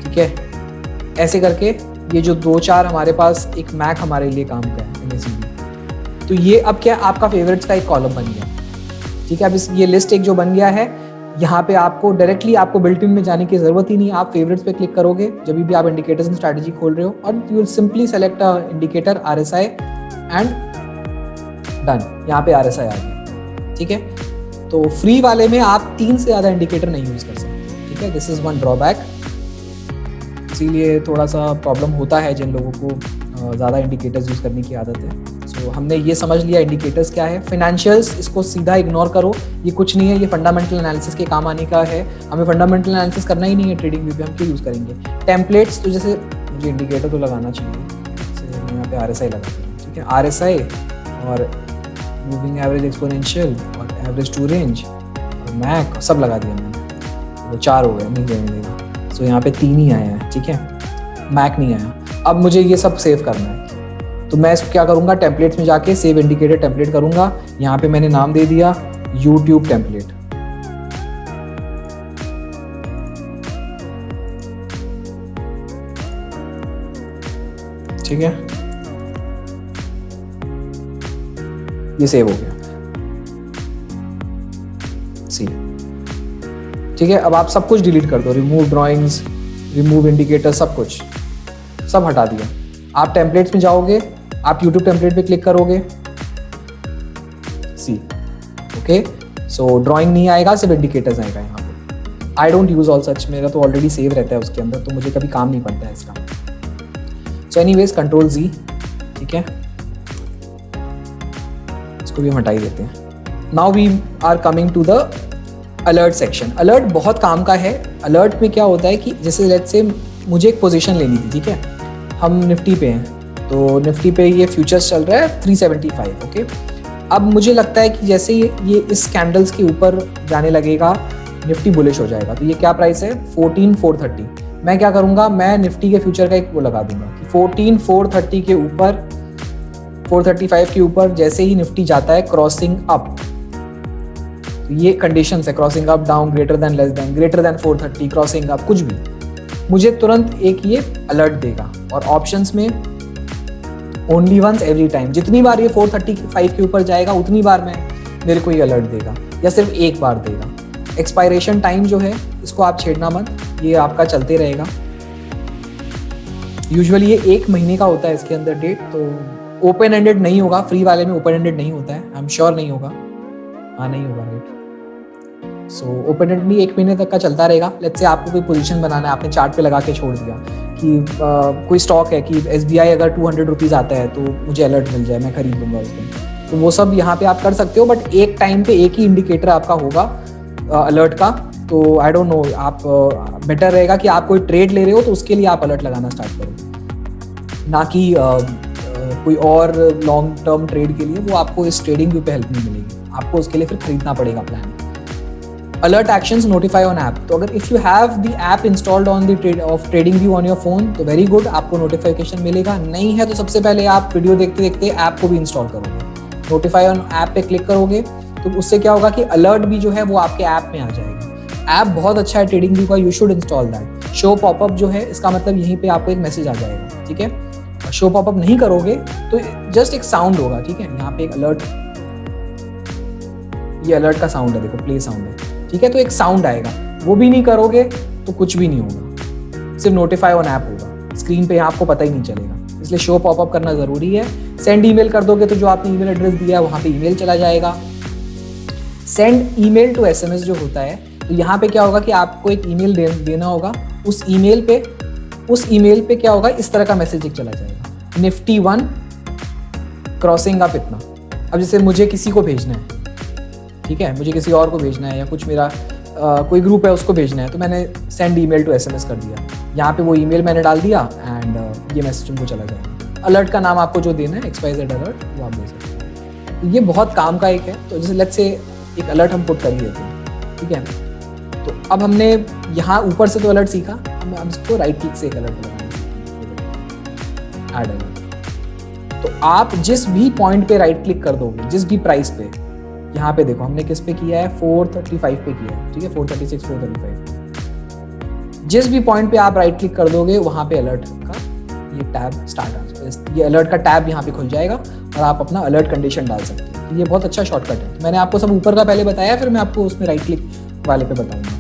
ठीक है। ऐसे करके ये जो 2-4 हमारे पास, एक मैक हमारे लिए काम का है MACD। तो ये अब क्या आपका फेवरेट्स का एक कॉलम बन गया, ठीक है। अब ये लिस्ट एक जो बन गया है, यहाँ पे आपको डायरेक्टली आपको बिल्ट इन में जाने की जरूरत ही नहीं। आप फेवरेट्स पे क्लिक करोगे जब भी आप इंडिकेटर्स एंड स्ट्रैटेजी खोल रहे हो और you will simply select a indicator RSI and done. यहाँ पे RSI आ गया, ठीक है। तो फ्री वाले में आप 3 से ज़्यादा इंडिकेटर नहीं यूज़ कर सकते, ठीक है। दिस इज़ वन ड्रॉबैक, इसीलिए थोड़ा सा प्रॉब्लम होता है जिन लोगों को ज़्यादा इंडिकेटर्स यूज़ करने की आदत है। सो हमने ये समझ लिया इंडिकेटर्स क्या है। फाइनेंशियल्स इसको सीधा इग्नोर करो, ये कुछ नहीं है, ये फंडामेंटल एनालिसिस के काम आने का है। हमें फंडामेंटल एनालिसिस करना ही नहीं है ट्रेडिंग व्यू पे, हम क्यों यूज़ करेंगे। टेम्पलेट्स, तो जैसे मुझे इंडिकेटर तो लगाना चाहिए, मैं यहाँ पे RSI लगाता हूँ, ठीक है। RSI और मूविंग एवरेज एक्सपोनेंशियल और एवरेज टू रेंज और मैक सब लगा दिया मैंने, तो 4 हो गए, नहीं देने देगा। सो यहाँ पे 3 ही आया है, ठीक है, मैक नहीं आया। अब मुझे ये सब सेव करना है, तो मैं इसको क्या करूँगा, टेम्पलेट्स में जाके सेव इंडिकेटर टेम्पलेट करूँगा। यहाँ पे मैंने नाम दे दिया यूट्यूब टेम्पलेट, ठीक है, ये सेव हो गया, सी, ठीक है। अब आप सब कुछ डिलीट कर दो, रिमूव ड्राइंग्स, रिमूव इंडिकेटर, सब कुछ सब हटा दिया। आप टेम्पलेट्स में जाओगे, आप यूट्यूब टेम्पलेट पे क्लिक करोगे, सी, ओके। सो ड्राइंग नहीं आएगा, सिर्फ इंडिकेटर्स आएगा यहाँ पे। I don't use all such, मेरा तो ऑलरेडी सेव रहता है उसके अंदर, तो मुझे कभी काम नहीं पड़ता है इसका। सो एनीवेज कंट्रोल Z, ठीक है, इसको भी हम हटा ही देते हैं। Now we are coming to the alert section. Alert बहुत काम का है। अलर्ट में क्या होता है कि जैसे लेट्स से मुझे एक पोजीशन लेनी थी, ठीक है, हम निफ्टी पे हैं, तो निफ्टी पे ये फ्यूचर्स चल रहा है 375, ओके। अब मुझे लगता है कि जैसे ये इस कैंडल्स के ऊपर जाने लगेगा निफ्टी बुलिश हो जाएगा। तो ये क्या प्राइस है, 14430। मैं क्या करूँगा, मैं निफ्टी के फ्यूचर का एक वो लगा दूंगा कि 14430 के ऊपर, 435 के ऊपर जैसे ही निफ्टी जाता है क्रॉसिंग अप, तो ये कंडीशंस है, crossing up, down, greater than, less than, greater than 430, crossing up, कुछ भी, मुझे तुरंत एक ये अलर्ट देगा। और ऑप्शंस में ओनली वंस एवरी टाइम, जितनी बार ये 435 के ऊपर जाएगा उतनी बार मेरे को ये अलर्ट देगा, या सिर्फ एक बार देगा। एक्सपायरेशन टाइम जो है इसको आप छेड़ना मत, ये आपका चलते रहेगा। यूजुअली ये 1 महीने का होता है इसके अंदर डेट, तो ओपन एंडेड नहीं होगा, फ्री वाले में ओपन एंडेड नहीं होता है, आई एम श्योर नहीं होगा, हाँ नहीं होगा रेट। सो ओपन एंड भी 1 महीने तक का चलता रहेगा। लेट्स से आपको कोई पोजीशन बनाना है, आपने चार्ट पे लगा के छोड़ दिया कि कोई स्टॉक है कि SBI अगर 200 रुपीज़ आता है तो मुझे अलर्ट मिल जाए, मैं खरीद लूँगा उस दिन, तो वो सब यहाँ पे आप कर सकते हो। बट एक टाइम पे एक ही इंडिकेटर आपका होगा अलर्ट का। तो आई डोंट नो, आप बेटर रहेगा कि आप कोई ट्रेड ले रहे हो तो उसके लिए आप अलर्ट लगाना स्टार्ट करो, ना कि कोई और लॉन्ग टर्म ट्रेड के लिए। वो आपको इस ट्रेडिंग व्यू पे हेल्प नहीं मिलेगी, आपको उसके लिए फिर खरीदना पड़ेगा plan. Alert actions notify on app. तो अगर if you have the app installed on the of trading view on your phone तो वेरी गुड, आपको नोटिफिकेशन मिलेगा। नहीं है तो सबसे पहले आप वीडियो देखते देखते ऐप को भी इंस्टॉल करोगे, नोटिफाई ऑन ऐप पे क्लिक करोगे तो उससे क्या होगा कि अलर्ट भी जो है वो आपके ऐप में आ जाएगा। ऐप बहुत अच्छा है ट्रेडिंग व्यू का, you should install that. Show popup जो है इसका मतलब यहीं पे आपको एक मैसेज आ जाएगा, ठीक है। शो पॉपअप नहीं करोगे तो जस्ट एक साउंड होगा, ठीक है। यहाँ पे एक अलर्ट, ये अलर्ट का साउंड है, देखो प्ले साउंड है, ठीक है। तो एक साउंड आएगा, वो भी नहीं करोगे तो कुछ भी नहीं होगा, सिर्फ नोटिफाई ऑन ऐप होगा, स्क्रीन पे आपको पता ही नहीं चलेगा। इसलिए शो पॉपअप करना जरूरी है। सेंड ईमेल कर दोगे तो जो आपने ईमेल एड्रेस दिया है वहां पे ईमेल चला जाएगा। सेंड ईमेल टू एसएमएस जो होता है, तो यहाँ पे क्या होगा कि आपको एक ईमेल देना होगा। उस ईमेल पे क्या होगा, इस तरह का मैसेज चला जाएगा, निफ्टी 1 क्रॉसिंग अप इतना। अब जैसे मुझे किसी को भेजना है, ठीक है, मुझे किसी और को भेजना है या कुछ मेरा कोई ग्रुप है उसको भेजना है, तो मैंने सेंड ईमेल टू एसएमएस कर दिया। यहाँ पे वो ईमेल मैंने डाल दिया एंड ये मैसेज उनको चला जाएगा। अलर्ट का नाम आपको जो देना है XYZ अलर्ट, वो आप दे सकते हैं। तो ये बहुत काम का एक है। तो जैसे लेट्स से एक अलर्ट हम पुट कर ही देते हैं, ठीक है। तो अब हमने यहाँ ऊपर से तो अलर्ट सीखा, हम इसको राइट क्लिक से एक अलर्ट लगाएंगे, ऐड अलर्ट। तो आप जिस भी पॉइंट पे राइट क्लिक कर दोगे, जिस भी प्राइस पे, यहाँ पे देखो हमने किस पे किया है, 435 पे किया है, ठीक है, 436 435। जिस भी पॉइंट पे आप राइट क्लिक कर दोगे वहां पे अलर्ट का ये टैब स्टार्ट आ जाएगा, ये अलर्ट का टैब यहाँ पे खुल जाएगा और आप अपना अलर्ट कंडीशन डाल सकते हैं। तो ये बहुत अच्छा शॉर्टकट है। मैंने आपको सब ऊपर का पहले बताया, फिर मैं आपको उसमें राइट क्लिक वाले पे बताऊंगा,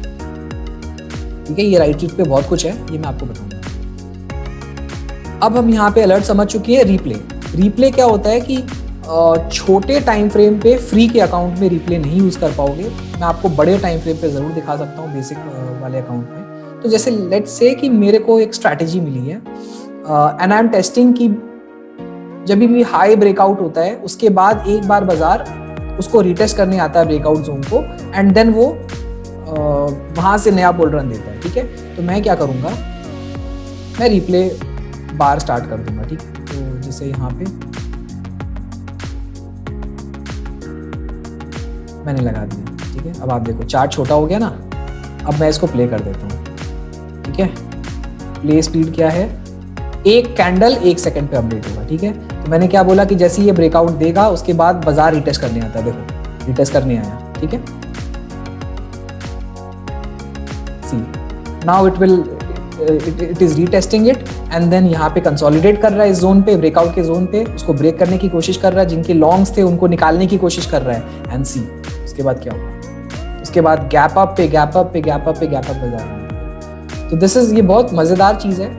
ठीक है। ये राइट क्लिक पे बहुत कुछ है, ये मैं आपको बताऊंगा। अब हम यहाँ पे अलर्ट समझ चुके हैं। रिप्ले क्या होता है कि छोटे टाइम फ्रेम पे फ्री के अकाउंट में रिप्ले नहीं यूज कर पाओगे। मैं आपको बड़े टाइम फ्रेम पे जरूर दिखा सकता हूँ, बेसिक वाले अकाउंट में। तो जैसे लेट्स से कि मेरे को एक स्ट्रैटेजी मिली है एंड आई एम टेस्टिंग कि जब भी हाई ब्रेकआउट होता है उसके बाद एक बार बाजार उसको रिटेस्ट करने आता है ब्रेकआउट जोन को, एंड देन वो वहां से नया बुल रन देता है, ठीक है। तो मैं क्या करूंगा, मैं रिप्ले बार स्टार्ट कर दूंगा, ठीक है। तो जैसे यहाँ पे मैंने लगा दिया, ठीक है। अब आप देखो चार्ट छोटा हो गया ना। अब मैं इसको प्ले कर देता हूँ, ठीक है। प्ले स्पीड क्या है, एक कैंडल 1 सेकंड पे अपडेट होगा, ठीक है। तो मैंने क्या बोला कि जैसे ये ब्रेकआउट देगा उसके बाद बाजार रिटेस्ट करने आता है, देखो रिटेस्ट करने आया, ठीक है। See now it is retesting it and then यहाँ पे कंसोलिडेट कर रहा है इस जोन पे, ब्रेकआउट के जोन पे, उसको ब्रेक करने की कोशिश कर रहा है। जिनके लॉन्ग्स थे उनको निकालने की कोशिश कर रहा है, एंड सी उसके बाद क्या होगा, उसके बाद गैप अप पे गैप अप पे गैप अप पे गैप अप बाजार। तो दिस इज, ये बहुत मजेदार चीज है।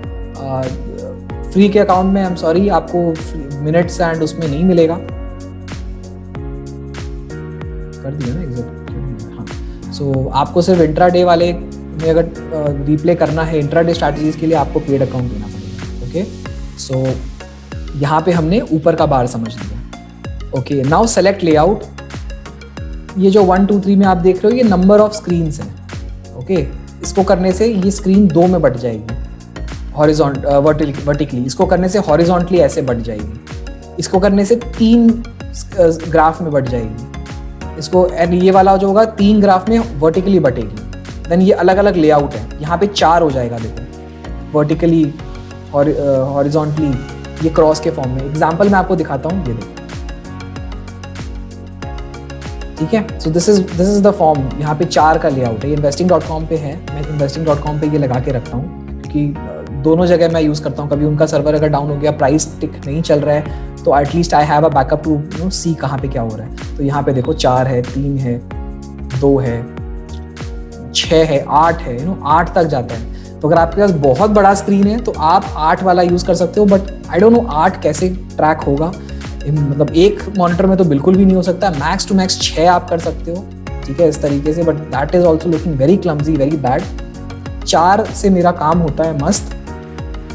फ्री के अकाउंट में आई एम सॉरी आपको मिनट्स एंड उसमें नहीं मिलेगा, कर दिया ना एग्जैक्ट, हाँ। सो आपको सिर्फ इंट्राडे वाले में अगर रिप्ले करना है, इंट्राडे स्ट्रैटेजीज के लिए आपको पेड अकाउंट देना पड़ेगा, ओके। सो यहाँ पे हमने ऊपर का बार समझ लिया, ओके। Now select layout. ये जो 1 2 3 में आप देख रहे हो ये नंबर ऑफ स्क्रीन्स है, ओके। इसको करने से ये स्क्रीन 2 में बढ़ जाएगी वर्टिकली, इसको करने से हॉरिजॉन्टली ऐसे बढ़ जाएगी, इसको करने से 3 ग्राफ में बढ़ जाएगी, इसको एंड ये वाला जो होगा 3 ग्राफ में वर्टिकली बढ़ेगी। देन ये अलग अलग लेआउट है, यहाँ पे 4 हो जाएगा, देखो वर्टिकली हॉरिजॉन्टली, ये क्रॉस के फॉर्म में। एग्जांपल मैं आपको दिखाता हूँ, ये देखो, ठीक है। So this is the form, यहाँ पे 4 का लेआउट है। ये investing.com पे है, मैं investing.com पे ये लगा के रखता हूँ क्योंकि दोनों जगह मैं यूज करता हूँ। कभी उनका सर्वर अगर डाउन हो गया, प्राइस टिक नहीं चल रहा है, तो at least I have a backup to know see कहाँ पे क्या हो रहा है। तो यहाँ पे देखो 4 है, 3 है, 2 है, 6 है, 8 है, 8 तक जाता है। तो अगर आपके पास बहुत बड़ा स्क्रीन है तो आप 8 वाला यूज कर सकते हो, बट आई डोंट नो 8 कैसे ट्रैक होगा, मतलब एक मॉनिटर में तो बिल्कुल भी नहीं हो सकता। मैक्स टू मैक्स 6 आप कर सकते हो, ठीक है, इस तरीके से, but that is also looking very clumsy, very bad. 4 से मेरा काम होता है मस्त,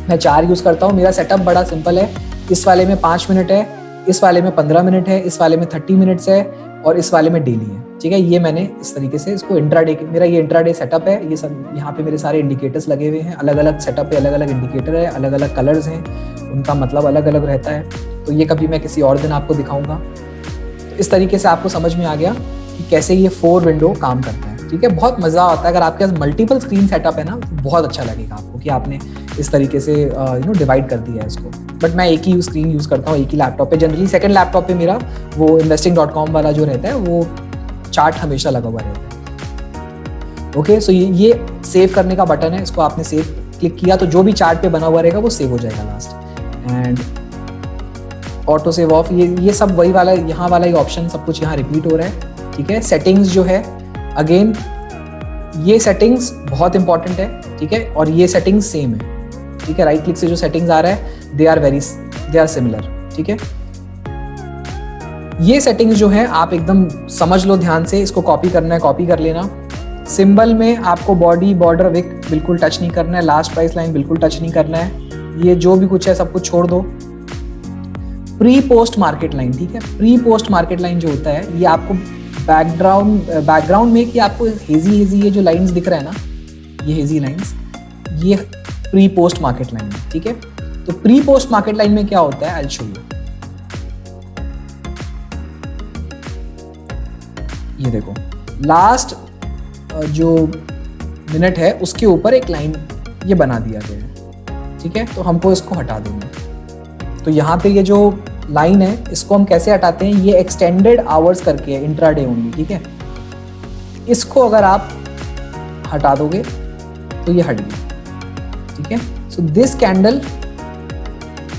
मैं 4 यूज करता हूँ। मेरा सेटअप बड़ा सिंपल है, इस वाले में 5 मिनट है, इस वाले में 15 मिनट है, इस वाले में 30 मिनट्स है और इस वाले में डेली है, ठीक है। ये मैंने इस तरीके से इसको इंट्राडे, मेरा ये इंट्राडे सेटअप है। ये सब यहाँ पे मेरे सारे इंडिकेटर्स लगे हुए हैं, अलग अलग सेटअप पे अलग अलग इंडिकेटर है, अलग अलग कलर्स हैं, उनका मतलब अलग अलग रहता है। तो ये कभी मैं किसी और दिन आपको दिखाऊंगा। तो इस तरीके से आपको समझ में आ गया कि कैसे ये 4 विंडो काम करता है। ठीक है, बहुत मजा आता है। अगर आपके पास मल्टीपल स्क्रीन सेटअप है ना, तो बहुत अच्छा लगेगा आपको कि आपने इस तरीके से डिवाइड कर दिया है इसको। बट मैं एक ही स्क्रीन यूज करता हूँ, एक ही लैपटॉप पे। जनरली सेकंड लैपटॉप पे मेरा वो investing.com वाला जो रहता है, वो चार्ट हमेशा लगा हुआ रहता है। ओके, सो ये सेव करने का बटन है, इसको आपने सेव क्लिक किया तो जो भी चार्ट पे बना हुआ रहेगा वो सेव हो जाएगा last. And auto save of, ये सब वही वाला, यहाँ वाला ही ऑप्शन सब कुछ यहाँ रिपीट हो रहा है। ठीक है, सेटिंग्स जो है, अगेन ये सेटिंग्स बहुत इंपॉर्टेंट है। ठीक है, और ये सेटिंग्स सेम है। ठीक है, राइट क्लिक से जो सेटिंग्स आ रहा है दे आर सिमिलर। ठीक है, ये सेटिंग्स जो है आप एकदम समझ लो ध्यान से, इसको कॉपी करना है कॉपी कर लेना। सिंबल में आपको बॉडी, बॉर्डर, विक बिल्कुल टच नहीं करना है, लास्ट प्राइस लाइन बिल्कुल टच नहीं करना है, ये जो भी कुछ है सब कुछ छोड़ दो। प्री पोस्ट मार्केट लाइन, ठीक है, प्री पोस्ट मार्केट लाइन जो होता है, ये आपको बैकग्राउंड में कि आपको हेजी ये जो लाइंस दिख रहा है ना, ये हेजी लाइंस, ये प्री पोस्ट मार्केट लाइन है। ठीक है, तो प्री पोस्ट मार्केट लाइन में क्या होता है, आई विल शो यू। ये देखो, लास्ट जो मिनट है उसके ऊपर एक लाइन ये बना दिया गया है। ठीक है, तो हमको इसको हटा देंगे। तो यहाँ पे ये जो लाइन है इसको हम कैसे हटाते हैं, ये एक्सटेंडेड आवर्स करके है, इंट्राडे ओनली। ठीक है, इसको अगर आप हटा दोगे तो ये हट गई। ठीक है, so this candle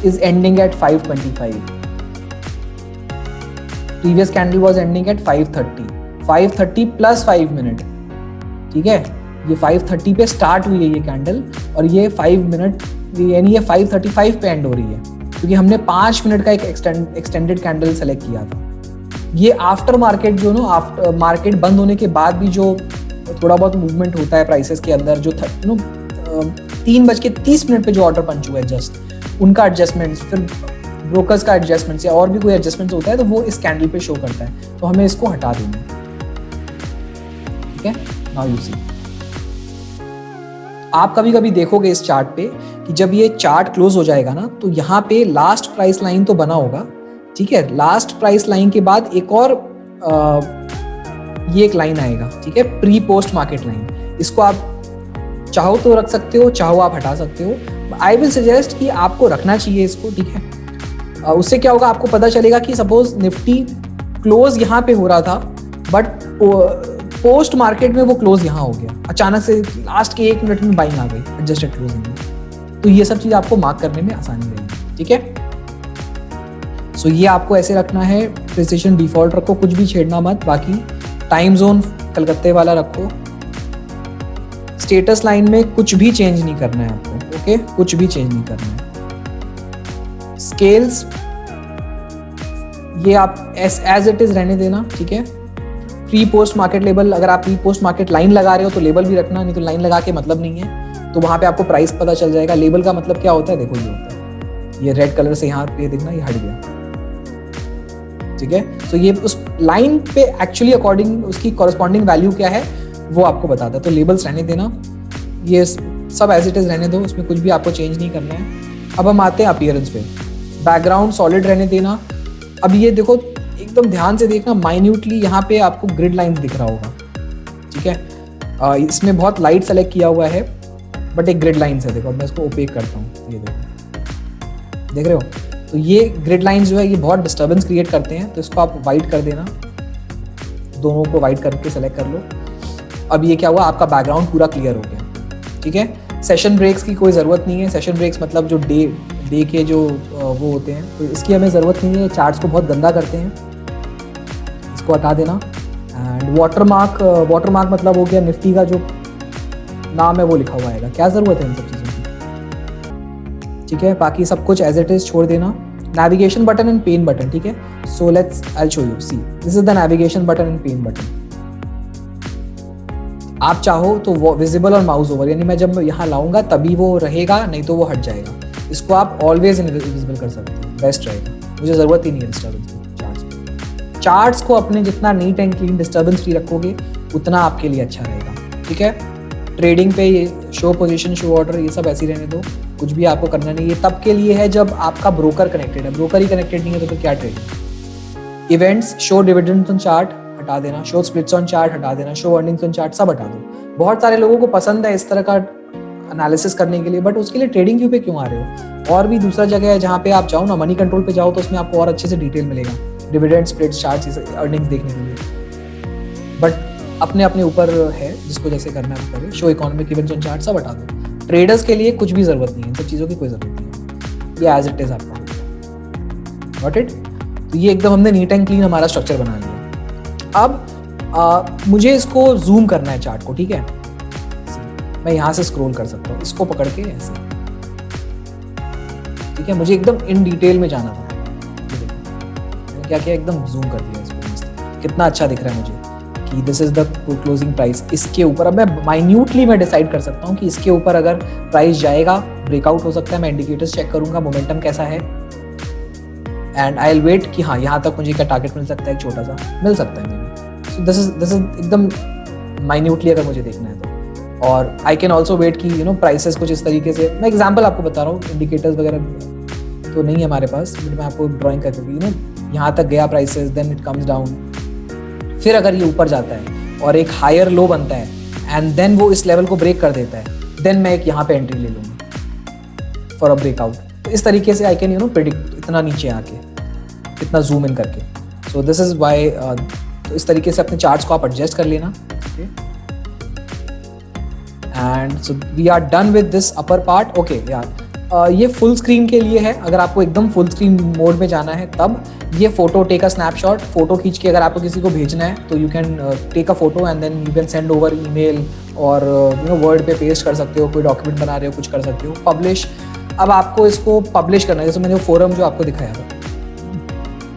is ending eight 5:25, previous candle was ending eight 5:30 plus 5 minute. ठीक है, ये 5:30 पे स्टार्ट हुई है ये कैंडल, और ये 5 मिनट यानी ये 5:35 पे एंड हो रही है, क्योंकि हमने 5 मिनट का एक एक्सटेंडेड कैंडल सेलेक्ट किया था। ये आफ्टर मार्केट जो ना, आफ्टर मार्केट बंद होने के बाद भी जो थोड़ा बहुत मूवमेंट होता है प्राइसेस के अंदर, जो 3:30 पे जो ऑर्डर पंच हुआ है जस्ट, उनका एडजस्टमेंट, फिर ब्रोकर्स का एडजस्टमेंट या और भी कोई एडजस्टमेंट होता है तो वो इस कैंडल पे शो करता है, तो हमें इसको हटा देना है। ठीक है, नाउ यू सी, आप कभी कभी देखोगे इस चार्ट पे कि जब ये चार्ट क्लोज हो जाएगा ना, तो यहाँ पे लास्ट प्राइस लाइन तो बना होगा। ठीक है, लास्ट प्राइस लाइन के बाद एक और ये एक लाइन आएगा। ठीक है, प्री पोस्ट मार्केट लाइन, इसको आप चाहो तो रख सकते हो, चाहो आप हटा सकते हो। आई विल सजेस्ट कि आपको रखना चाहिए इसको। ठीक है, उससे क्या होगा, आपको पता चलेगा कि सपोज निफ्टी क्लोज यहाँ पे हो रहा था, बट पोस्ट मार्केट में वो क्लोज यहाँ हो गया, अचानक से लास्ट के 1 मिनट में बाइंग आ गई एडजस्टेड क्लोजिंग में, तो ये सब चीज आपको मार्क करने में आसानी रहेगी। ठीक है, सो ये आपको ऐसे रखना है, प्रिसिशन डिफॉल्ट रखो, कुछ भी छेड़ना मत, बाकी टाइम जोन कलकत्ते वाला रखो। स्टेटस लाइन में कुछ भी चेंज नहीं करना है आपको। ओके, कुछ भी चेंज नहीं करना है। स्केल्स ये आप एज इट इज रहने देना। ठीक है, प्री पोस्ट मार्केट लेवल, अगर आप प्री पोस्ट मार्केट लाइन लगा रहे हो तो लेबल भी रखना, नहीं तो लाइन लगा के मतलब नहीं है, तो वहां पे आपको प्राइस पता चल जाएगा। लेबल का मतलब क्या होता है, देखो ये होता है, ये रेड कलर से यहाँ पे देखना, ये हट गया। ठीक है, तो ये उस लाइन पे एक्चुअली अकॉर्डिंग उसकी कॉरेस्पॉन्डिंग वैल्यू क्या है वो आपको बताता है, तो लेबल्स रहने देना, ये सब एज इट इज रहने दो, उसमें कुछ भी आपको चेंज नहीं करना है। अब हम आते हैं अपीयरेंस पे, बैकग्राउंड सॉलिड रहने देना। अब ये देखो, एकदम ध्यान से देखना, माइन्यूटली यहाँ पे आपको ग्रिड लाइंस दिख रहा होगा। ठीक है, इसमें बहुत लाइट सेलेक्ट किया हुआ है, बट एक ग्रिड लाइंस है। देखो, मैं इसको ओपेक करता हूँ, ये देखो, देख रहे हो, तो ये ग्रिड लाइंस जो है ये बहुत डिस्टर्बेंस क्रिएट करते हैं, तो इसको आप वाइट कर देना, दोनों को वाइट करके सेलेक्ट कर लो। अब ये क्या हुआ, आपका बैकग्राउंड पूरा क्लियर हो गया। ठीक है, सेशन ब्रेक्स की कोई ज़रूरत नहीं है। सेशन ब्रेक्स मतलब जो डे के जो वो होते हैं, तो इसकी हमें ज़रूरत नहीं है, चार्ट्स को बहुत गंदा करते हैं, इसको हटा देना। एंड वाटरमार्क मतलब हो गया निफ्टी का जो नाम है वो लिखा हुआ आएगा, क्या ज़रूरत है इन सब चीज़ों की। ठीक है, बाकी सब कुछ एज इट इज़ छोड़ देना। Navigation button and pen button, ठीक है, so let's I show you, see this is the navigation button and pen button. आप चाहो तो वो विजिबल और माउस ओवर, यानी मैं जब यहाँ लाऊंगा तभी वो रहेगा, नहीं तो वो हट जाएगा। इसको आप ऑलवेज इनविजिबल कर सकते हैं, बेस्ट रहेगा, मुझे ज़रूरत ही नहीं है डिस्टर्बेंस की। चार्ट्स को अपने जितना neat and clean disturbance free रखोगे उतना आपके लिए अच्छा रहेगा। ठीक है, ट्रेडिंग पे ये शो पोजीशन, शो ऑर्डर, ये सब ऐसे ही रहने दो, कुछ भी आपको करना नहीं है। तब के लिए है जब आपका ब्रोकर कनेक्टेड है, ब्रोकर ही कनेक्टेड नहीं है तो फिर क्या trading. Events, show dividends on chart, हटा देना, शो स्प्लिट्स ऑन चार्ट हटा देना, शो अर्निंग्स ऑन चार्ट सब हटा दो। बहुत सारे लोगों को पसंद है इस तरह का एनालिसिस करने के लिए, बट उसके लिए ट्रेडिंग व्यू पे क्यों आ रहे हो? और भी दूसरा जगह है जहाँ पे आप जाओ ना, मनी कंट्रोल पे जाओ, तो उसमें आपको और अच्छे से डिटेल मिलेगा, डिविडेंड, स्प्लिट्स, चार्ट्स, अर्निंग्स देखने के लिए। बट अपने अपने ऊपर है, जिसको जैसे करना है करे। Show economic events on chart सब हटा दो। ट्रेडर्स के लिए कुछ भी जरूरत नहीं है, इन सब चीज़ों की कोई जरूरत नहीं है, ये एज इट इज आपका। Got it? तो ये एकदम हमने नीट एंड क्लीन हमारा स्ट्रक्चर बना लिया। अब मुझे इसको जूम करना है चार्ट को, ठीक है? मैं यहाँ से स्क्रॉल कर सकता हूँ, इसको पकड़ के ऐसे, ठीक है? मुझे एकदम इन डिटेल में जाना था, मैंने क्या किया, एकदम जूम कर दिया इसको। कितना अच्छा दिख रहा है मुझे कि this is the closing price. इसके ऊपर अब मैं माइन्यूटली मैं डिसाइड कर सकता हूँ कि इसके ऊपर अगर प्राइस जाएगा, ब्रेकआउट हो सकता है, मैं इंडिकेटर्स चेक करूंगा, मोमेंटम कैसा है, एंड आई विल वेट कि हाँ यहाँ तक मुझे क्या टारगेट मिल सकता है, एक छोटा सा मिल सकता है मेरे। सो दिस इज एकदम माइन्यूटली अगर मुझे देखना है तो। और आई कैन ऑल्सो वेट कि यू नो प्राइसेस कुछ इस तरीके से, मैं एग्जांपल आपको बता रहा हूँ, इंडिकेटर्स वगैरह तो नहीं है हमारे पास, बट मैं आपको ड्राइंग करके, यू नो यहाँ तक गया prices, then it comes down, फिर अगर ये ऊपर जाता है और एक हायर लो बनता है एंड देन वो इस लेवल को ब्रेक कर देता है, देन मैं एक यहाँ पे एंट्री ले लूँगा फॉर अ ब्रेकआउट। तो इस तरीके से I can you know predict इतना नीचे आके, इतना जूम इन करके। सो दिस इज वाई, तो इस तरीके से अपने चार्ट्स को आप एडजस्ट कर लेना। And so we are done with this upper part. Okay यार, ये फुल स्क्रीन के लिए है, अगर आपको एकदम फुल स्क्रीन मोड में जाना है तब ये photo, take a snapshot, photo खींच के अगर आपको किसी को भेजना है तो you can take a photo and then you can send over email, और यू नो वर्ड पे पेस्ट कर सकते हो, कोई डॉक्यूमेंट बना रहे हो, कुछ कर सकते हो, पब्लिश। अब आपको इसको पब्लिश करना है, जैसे मैंने वो फोरम जो आपको दिखाया था,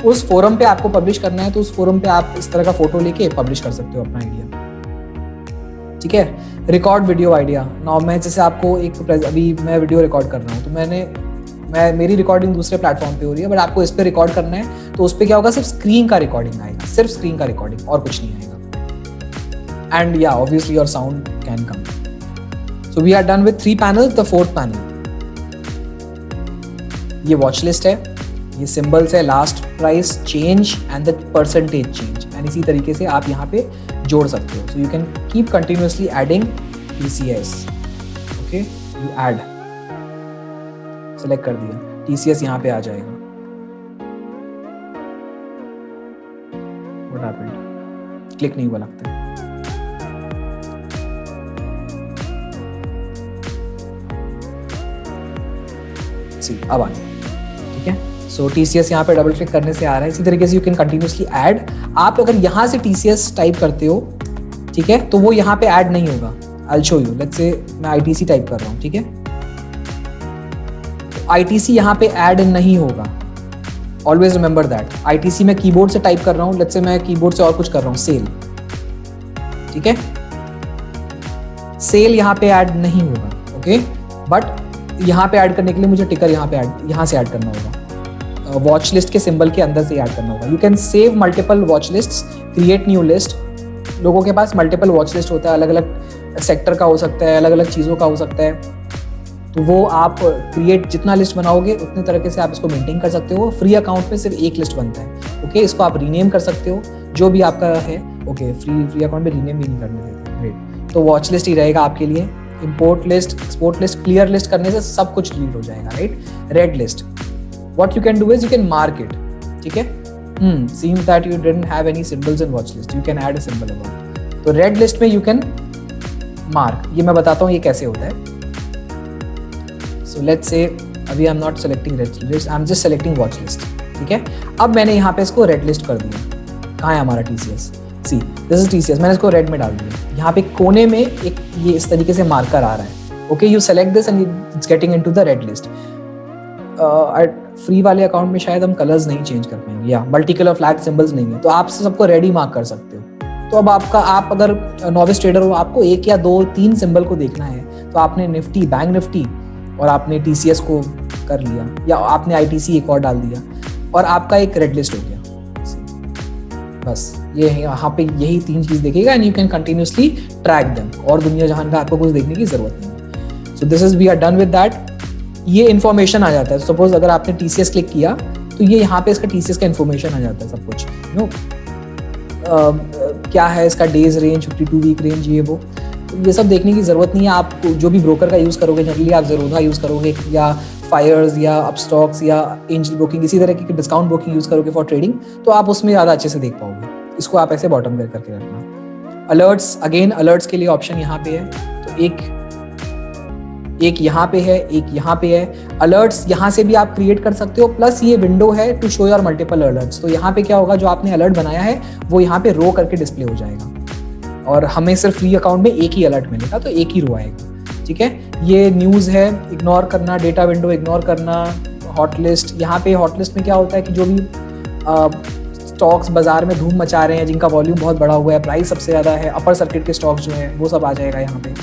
उस फोरम पे आपको पब्लिश करना है, तो उस फोरम पे आप इस तरह का फोटो लेके पब्लिश कर सकते हो अपना आइडिया, ठीक है? Record video idea. नाउ मैं जैसे आपको एक, अभी मैं वीडियो रिकॉर्ड कर रहा हूँ, तो मेरी रिकॉर्डिंग दूसरे प्लेटफॉर्म पे हो रही है, बट आपको इस पे रिकॉर्ड करना है, तो उस पे क्या होगा, सिर्फ स्क्रीन का रिकॉर्डिंग आएगा, सिर्फ स्क्रीन का रिकॉर्डिंग, और कुछ नहीं आएगा। And yeah obviously your sound can come. So we are done with 3 panels. The 4th panel, ये वॉच लिस्ट है, ये सिंबल्स है, last price, change and the percentage change, and इसी तरीके से आप यहाँ पे जोड़ सकते हो। So you can keep continuously adding TCS। Okay, you add, select कर दिया, TCS यहाँ पे आ जाएगा। What happened? क्लिक नहीं हुआ लगता है। सी, अब आ गया, ठीक है? सो TCS यहाँ पे डबल क्लिक करने से आ रहा है। इसी तरीके से यू कैन कंटिन्यूअसली ऐड। आप अगर यहाँ से TCS टाइप करते हो, ठीक है, तो वो यहाँ पे ऐड नहीं होगा। I will show you. Let's say मैं ITC टाइप कर रहा हूँ, ठीक है, तो ITC यहाँ पे ऐड नहीं होगा। Always remember that. ITC मैं कीबोर्ड से टाइप कर रहा हूँ, लेट्स से मैं कीबोर्ड से और कुछ कर रहा हूँ, सेल, ठीक है, सेल यहाँ पे ऐड नहीं होगा। ओके, बट यहाँ पे ऐड करने के लिए मुझे टिकर यहाँ से ऐड करना होगा, वॉच लिस्ट के सिंबल के अंदर से ऐड करना होगा। You can save multiple watch lists, create new list. लोगों के पास मल्टीपल वॉच लिस्ट होता है, अलग अलग सेक्टर का हो सकता है, अलग अलग चीज़ों का हो सकता है, तो वो आप क्रिएट, जितना लिस्ट बनाओगे उतने तरीके से आप इसको मेंटेन कर सकते हो। फ्री अकाउंट में सिर्फ एक लिस्ट बनता है। ओके, इसको आप रीनेम कर सकते हो, जो भी आपका है। ओके, फ्री अकाउंट में रीनेम भी नहीं करने देते। ग्रेट, तो वॉच लिस्ट ही रहेगा आपके लिए। Import list, export list, clear list करने से सब कुछ डिलीट हो जाएगा, right? Red list, what you can do is you can mark it, ठीक है? Seems that you didn't have any symbols in watch list, you can add a symbol above। तो red list में you can mark, ये मैं बताता हूँ ये कैसे होता है। So let's say अभी I'm not selecting red list, I'm just selecting watch list, ठीक है? अब मैंने यहाँ पे इसको रेड लिस्ट कर दिया। कहाँ है हमारा TCS? See, this is TCS, मैंने इसको रेड में डाल दिया। यहाँ पे कोने में एक ये इस तरीके से मार्कर आ रहा है। Okay, you select this and it's getting into the red list। Free वाले अकाउंट में शायद हम कलर्स नहीं चेंज कर पाएंगे, या मल्टी कलर फ्लैग सिंबल्स नहीं है, तो आप सबको रेडी मार्क कर सकते हो। तो अब आप अगर नॉविस ट्रेडर हो, आपको 1 या 2, 3 सिंबल को देखना है, तो आपने निफ्टी, बैंक निफ्टी और आपने TCS को कर लिया, या आपने ITC एक और डाल दिया, और आपका एक रेड लिस्ट हो गया। बस ये यहाँ पे यही 3 चीज देखेगा, and you can continuously track them, और दुनिया जहान का आपको कुछ देखने की जरूरत नहीं है। So this is, we are done with that. ये इन्फॉर्मेशन आ जाता है। सपोज अगर आपने TCS क्लिक किया, तो ये यहाँ पे इसका TCS का इन्फॉर्मेशन आ जाता है, सब कुछ, क्या है इसका डेज रेंज, 52 वीक रेंज, ये वो, तो ये सब देखने की ज़रूरत नहीं है। आप जो भी ब्रोकर का यूज़ करोगे, जनरली आप ज़ेरोधा यूज़ करोगे या फायर्स या अपस्टॉक्स या एंजल ब्रोकिंग, इसी तरह की डिस्काउंट ब्रोकिंग यूज़ करोगे फॉर ट्रेडिंग, तो आप उसमें ज़्यादा अच्छे से देख पाओगे। इसको आप ऐसे बॉटम करके रखना। अलर्ट्स, अगेन अलर्ट्स के लिए ऑप्शन यहाँ पे है, तो एक यहाँ पे है, एक यहाँ पे है। अलर्ट्स यहाँ से भी आप क्रिएट कर सकते हो, प्लस ये विंडो है to show your multiple alerts. तो यहाँ पे क्या होगा, जो आपने अलर्ट बनाया है वो यहाँ पे रो करके डिस्प्ले हो जाएगा और हमें सिर्फ फ्री अकाउंट में एक ही अलर्ट मिलेगा, तो एक ही रो आएगा। ठीक है, ये न्यूज़ है, इग्नोर करना, डेटा विंडो इग्नोर करना। हॉट लिस्ट, यहाँ पे हॉट लिस्ट में क्या होता है कि जो भी स्टॉक्स बाजार में धूम मचा रहे हैं, जिनका वॉल्यूम बहुत बड़ा हुआ है, प्राइस सबसे ज़्यादा है, अपर सर्किट के स्टॉक्स जो हैं वो सब आ जाएगा यहाँ पे,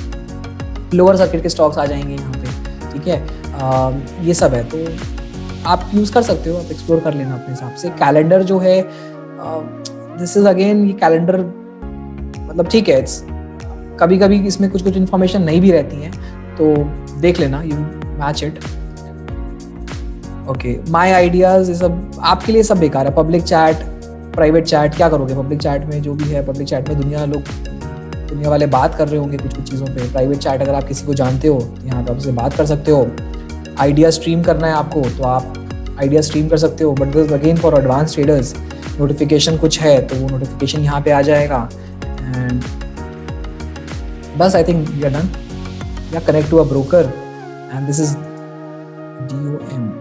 लोअर सर्किट के स्टॉक्स आ जाएंगे यहाँ पे। ठीक है, ये सब है, तो आप यूज़ कर सकते हो, आप एक्सप्लोर कर लेना अपने हिसाब से। कैलेंडर जो है, दिस इज अगेन, ये कैलेंडर मतलब ठीक है, कभी कभी इसमें कुछ कुछ इन्फॉर्मेशन नहीं भी रहती है, तो देख लेना, you match it. Okay, my ideas, ये सब आपके लिए सब बेकार है। पब्लिक चैट, प्राइवेट चैट, क्या करोगे पब्लिक चैट में? जो भी है पब्लिक चैट में दुनिया वाले बात कर रहे होंगे कुछ कुछ चीज़ों पे। प्राइवेट चैट अगर आप किसी को जानते हो तो यहाँ पे आपसे बात कर सकते हो। आइडिया स्ट्रीम करना है आपको तो आप आइडिया स्ट्रीम कर सकते हो, but this again for advance traders. Notification कुछ है तो वो नोटिफिकेशन यहाँ पे आ जाएगा एंड बस, I think we are done. या connect to a broker and this is DOM।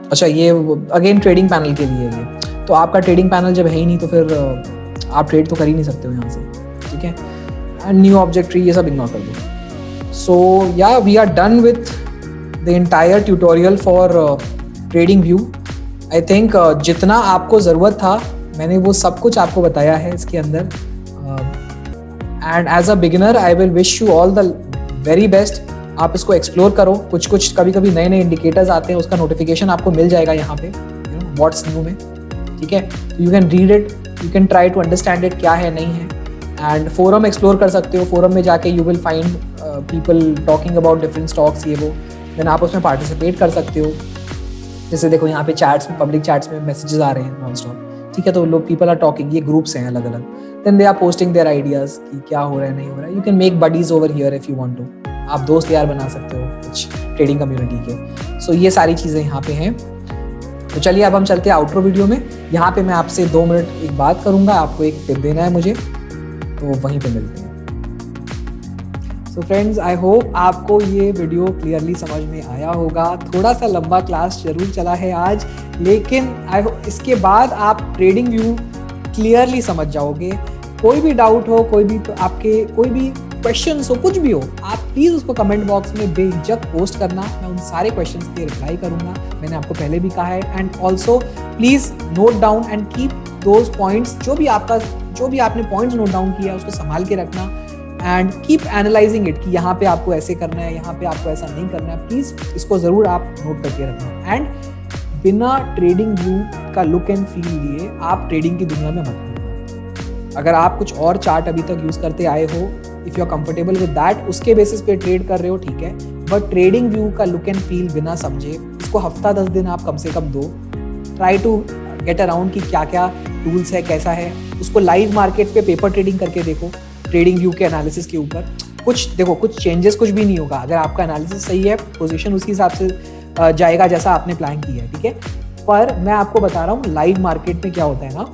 अच्छा, ये अगेन ट्रेडिंग पैनल के लिए ये, तो आपका ट्रेडिंग पैनल जब है ही नहीं तो फिर आप ट्रेड तो कर ही नहीं सकते हो यहाँ से। ठीक है, एंड न्यू ऑब्जेक्ट ट्री, ये सब इग्नोर कर दो। So yeah we are done with the entire tutorial for trading view. I think जितना आपको ज़रूरत था मैंने वो सब कुछ आपको बताया है इसके अंदर। And as a beginner I will wish you all the very best. आप इसको एक्सप्लोर करो, कुछ कुछ कभी कभी नए नए इंडिकेटर्स आते हैं, उसका नोटिफिकेशन आपको मिल जाएगा यहाँ पे व्हाट्स न्यू में। ठीक है, you can read it, you can try to understand it, क्या है नहीं है। एंड फोरम एक्सप्लोर कर सकते हो, फोरम में जाके you will find people talking about different stocks, ये वो, देन आप उसमें पार्टिसिपेट कर सकते हो। जैसे देखो यहाँ पे चैट्स में, पब्लिक चैट्स में मैसेजेस आ रहे हैं नॉन स्टॉप। ठीक है, तो लोग, पीपल आर टॉकिंग, ये ग्रुप्स हैं अलग अलग, then they are posting their ideas कि क्या हो रहा है नहीं हो रहा है। You can make buddies over here if you want to, आप दोस्त यार बना सकते हो कुछ ट्रेडिंग कम्युनिटी के। सो ये सारी चीज़ें यहाँ पे हैं। तो चलिए अब हम चलते हैं आउटरो वीडियो में। यहाँ पे मैं आपसे 2 मिनट एक बात करूँगा, आपको एक टिप देना है मुझे, तो वहीं पे मिलते हैं। सो फ्रेंड्स, आई होप आपको ये वीडियो क्लियरली समझ में आया होगा। थोड़ा सा लंबा क्लास जरूर चला है आज, लेकिन आई होप इसके बाद आप ट्रेडिंग व्यू क्लियरली समझ जाओगे। कोई भी डाउट हो, कोई भी आपके कोई भी क्वेश्चंस हो, कुछ भी हो, आप प्लीज़ उसको कमेंट बॉक्स में बेझिझक पोस्ट करना। मैं उन सारे क्वेश्चंस के रिप्लाई करूँगा, मैंने आपको पहले भी कहा है। And also please note down and keep those points, जो भी आपने पॉइंट्स नोट डाउन किया उसको संभाल के रखना एंड कीप एनालाइजिंग इट कि यहाँ पे आपको ऐसे करना है, यहाँ पे आपको ऐसा नहीं करना है। प्लीज़ इसको ज़रूर आप नोट करके रखना। एंड बिना ट्रेडिंग व्यू का लुक एंड फील लिए आप ट्रेडिंग की दुनिया में मत घुसना। अगर आप कुछ और चार्ट अभी तक यूज़ करते आए हो, if you are comfortable with that, उसके बेसिस पे ट्रेड कर रहे हो, ठीक है, बट ट्रेडिंग व्यू का लुक एंड फील बिना समझे इसको हफ्ता 10 दिन आप कम से कम दो। ट्राई टू गेट अराउंड कि क्या क्या टूल्स है, कैसा है, उसको लाइव मार्केट पे पेपर ट्रेडिंग करके देखो। ट्रेडिंग व्यू के एनालिसिस के ऊपर कुछ देखो, कुछ चेंजेस कुछ भी नहीं होगा। अगर आपका एनालिसिस सही है, पोजीशन उसी हिसाब से जाएगा जैसा आपने प्लान किया है, ठीक है। पर मैं आपको बता रहा हूँ लाइव मार्केट में क्या होता है ना,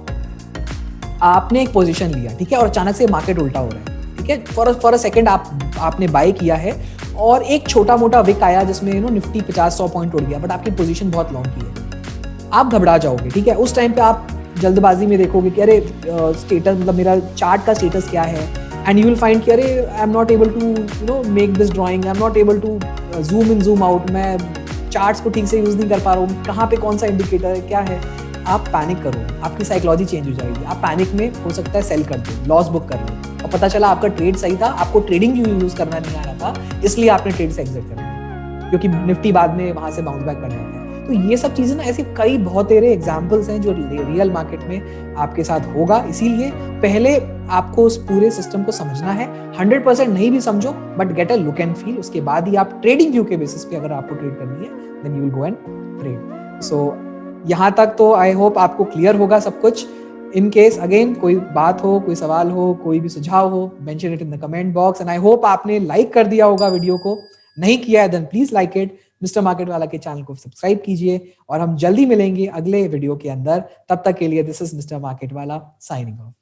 आपने एक पोजीशन लिया, ठीक है, और अचानक से मार्केट उल्टा हो रहा है, ठीक है, फॉर अ सेकंड आपने बाय किया है और एक छोटा मोटा विक आया जिसमें निफ्टी 50-100 पॉइंट उड़ गया, बट आपकी पोजीशन बहुत लॉन्ग की है, आप घबरा जाओगे, ठीक है। उस टाइम पे आप जल्दबाजी में देखोगे कि अरे स्टेटस, मतलब मेरा चार्ट का स्टेटस क्या है, एंड यू विल फाइंड कि अरे I am not able to make this drawing, I am not able to zoom in zoom out, मैं चार्ट्स को ठीक से यूज़ नहीं कर पा रहा हूँ, कहाँ पे कौन सा इंडिकेटर है, क्या है। आप पैनिक करो, आपकी साइकोलॉजी चेंज हो जाएगी। आप पैनिक में हो सकता है सेल कर दो, लॉस बुक कर लो, और पता चला आपका ट्रेड सही था, आपको ट्रेडिंग यूज़ करना नहीं आ रहा था, इसलिए आपने ट्रेड से एग्जिट कर दिया, क्योंकि निफ्टी बाद में वहाँ से बाउंस बैक कर जाता है। तो ये सब चीज़ें ना, ऐसे कई बहुत सारे एग्जाम्पल्स हैं जो रियल मार्केट में आपके साथ होगा। इसीलिए पहले आपको उस पूरे सिस्टम को समझना है। 100% नहीं भी समझो, but get a look and feel, उसके बाद ही आप ट्रेडिंग व्यू के बेसिस पे अगर आपको ट्रेड करनी है, then you will go and trade. So यहाँ तक तो आई होप आपको क्लियर होगा सब कुछ। इन केस अगेन कोई बात हो, कोई सवाल हो, कोई भी सुझाव हो, mention it in the comment box and I hope आपने लाइक कर दिया होगा वीडियो को। नहीं किया है then please like it. Mister market वाला के चैनल को सब्सक्राइब कीजिए और हम जल्दी मिलेंगे अगले वीडियो के अंदर। तब तक के लिए दिस इज मिस्टर मार्केट वाला साइनिंग ऑफ।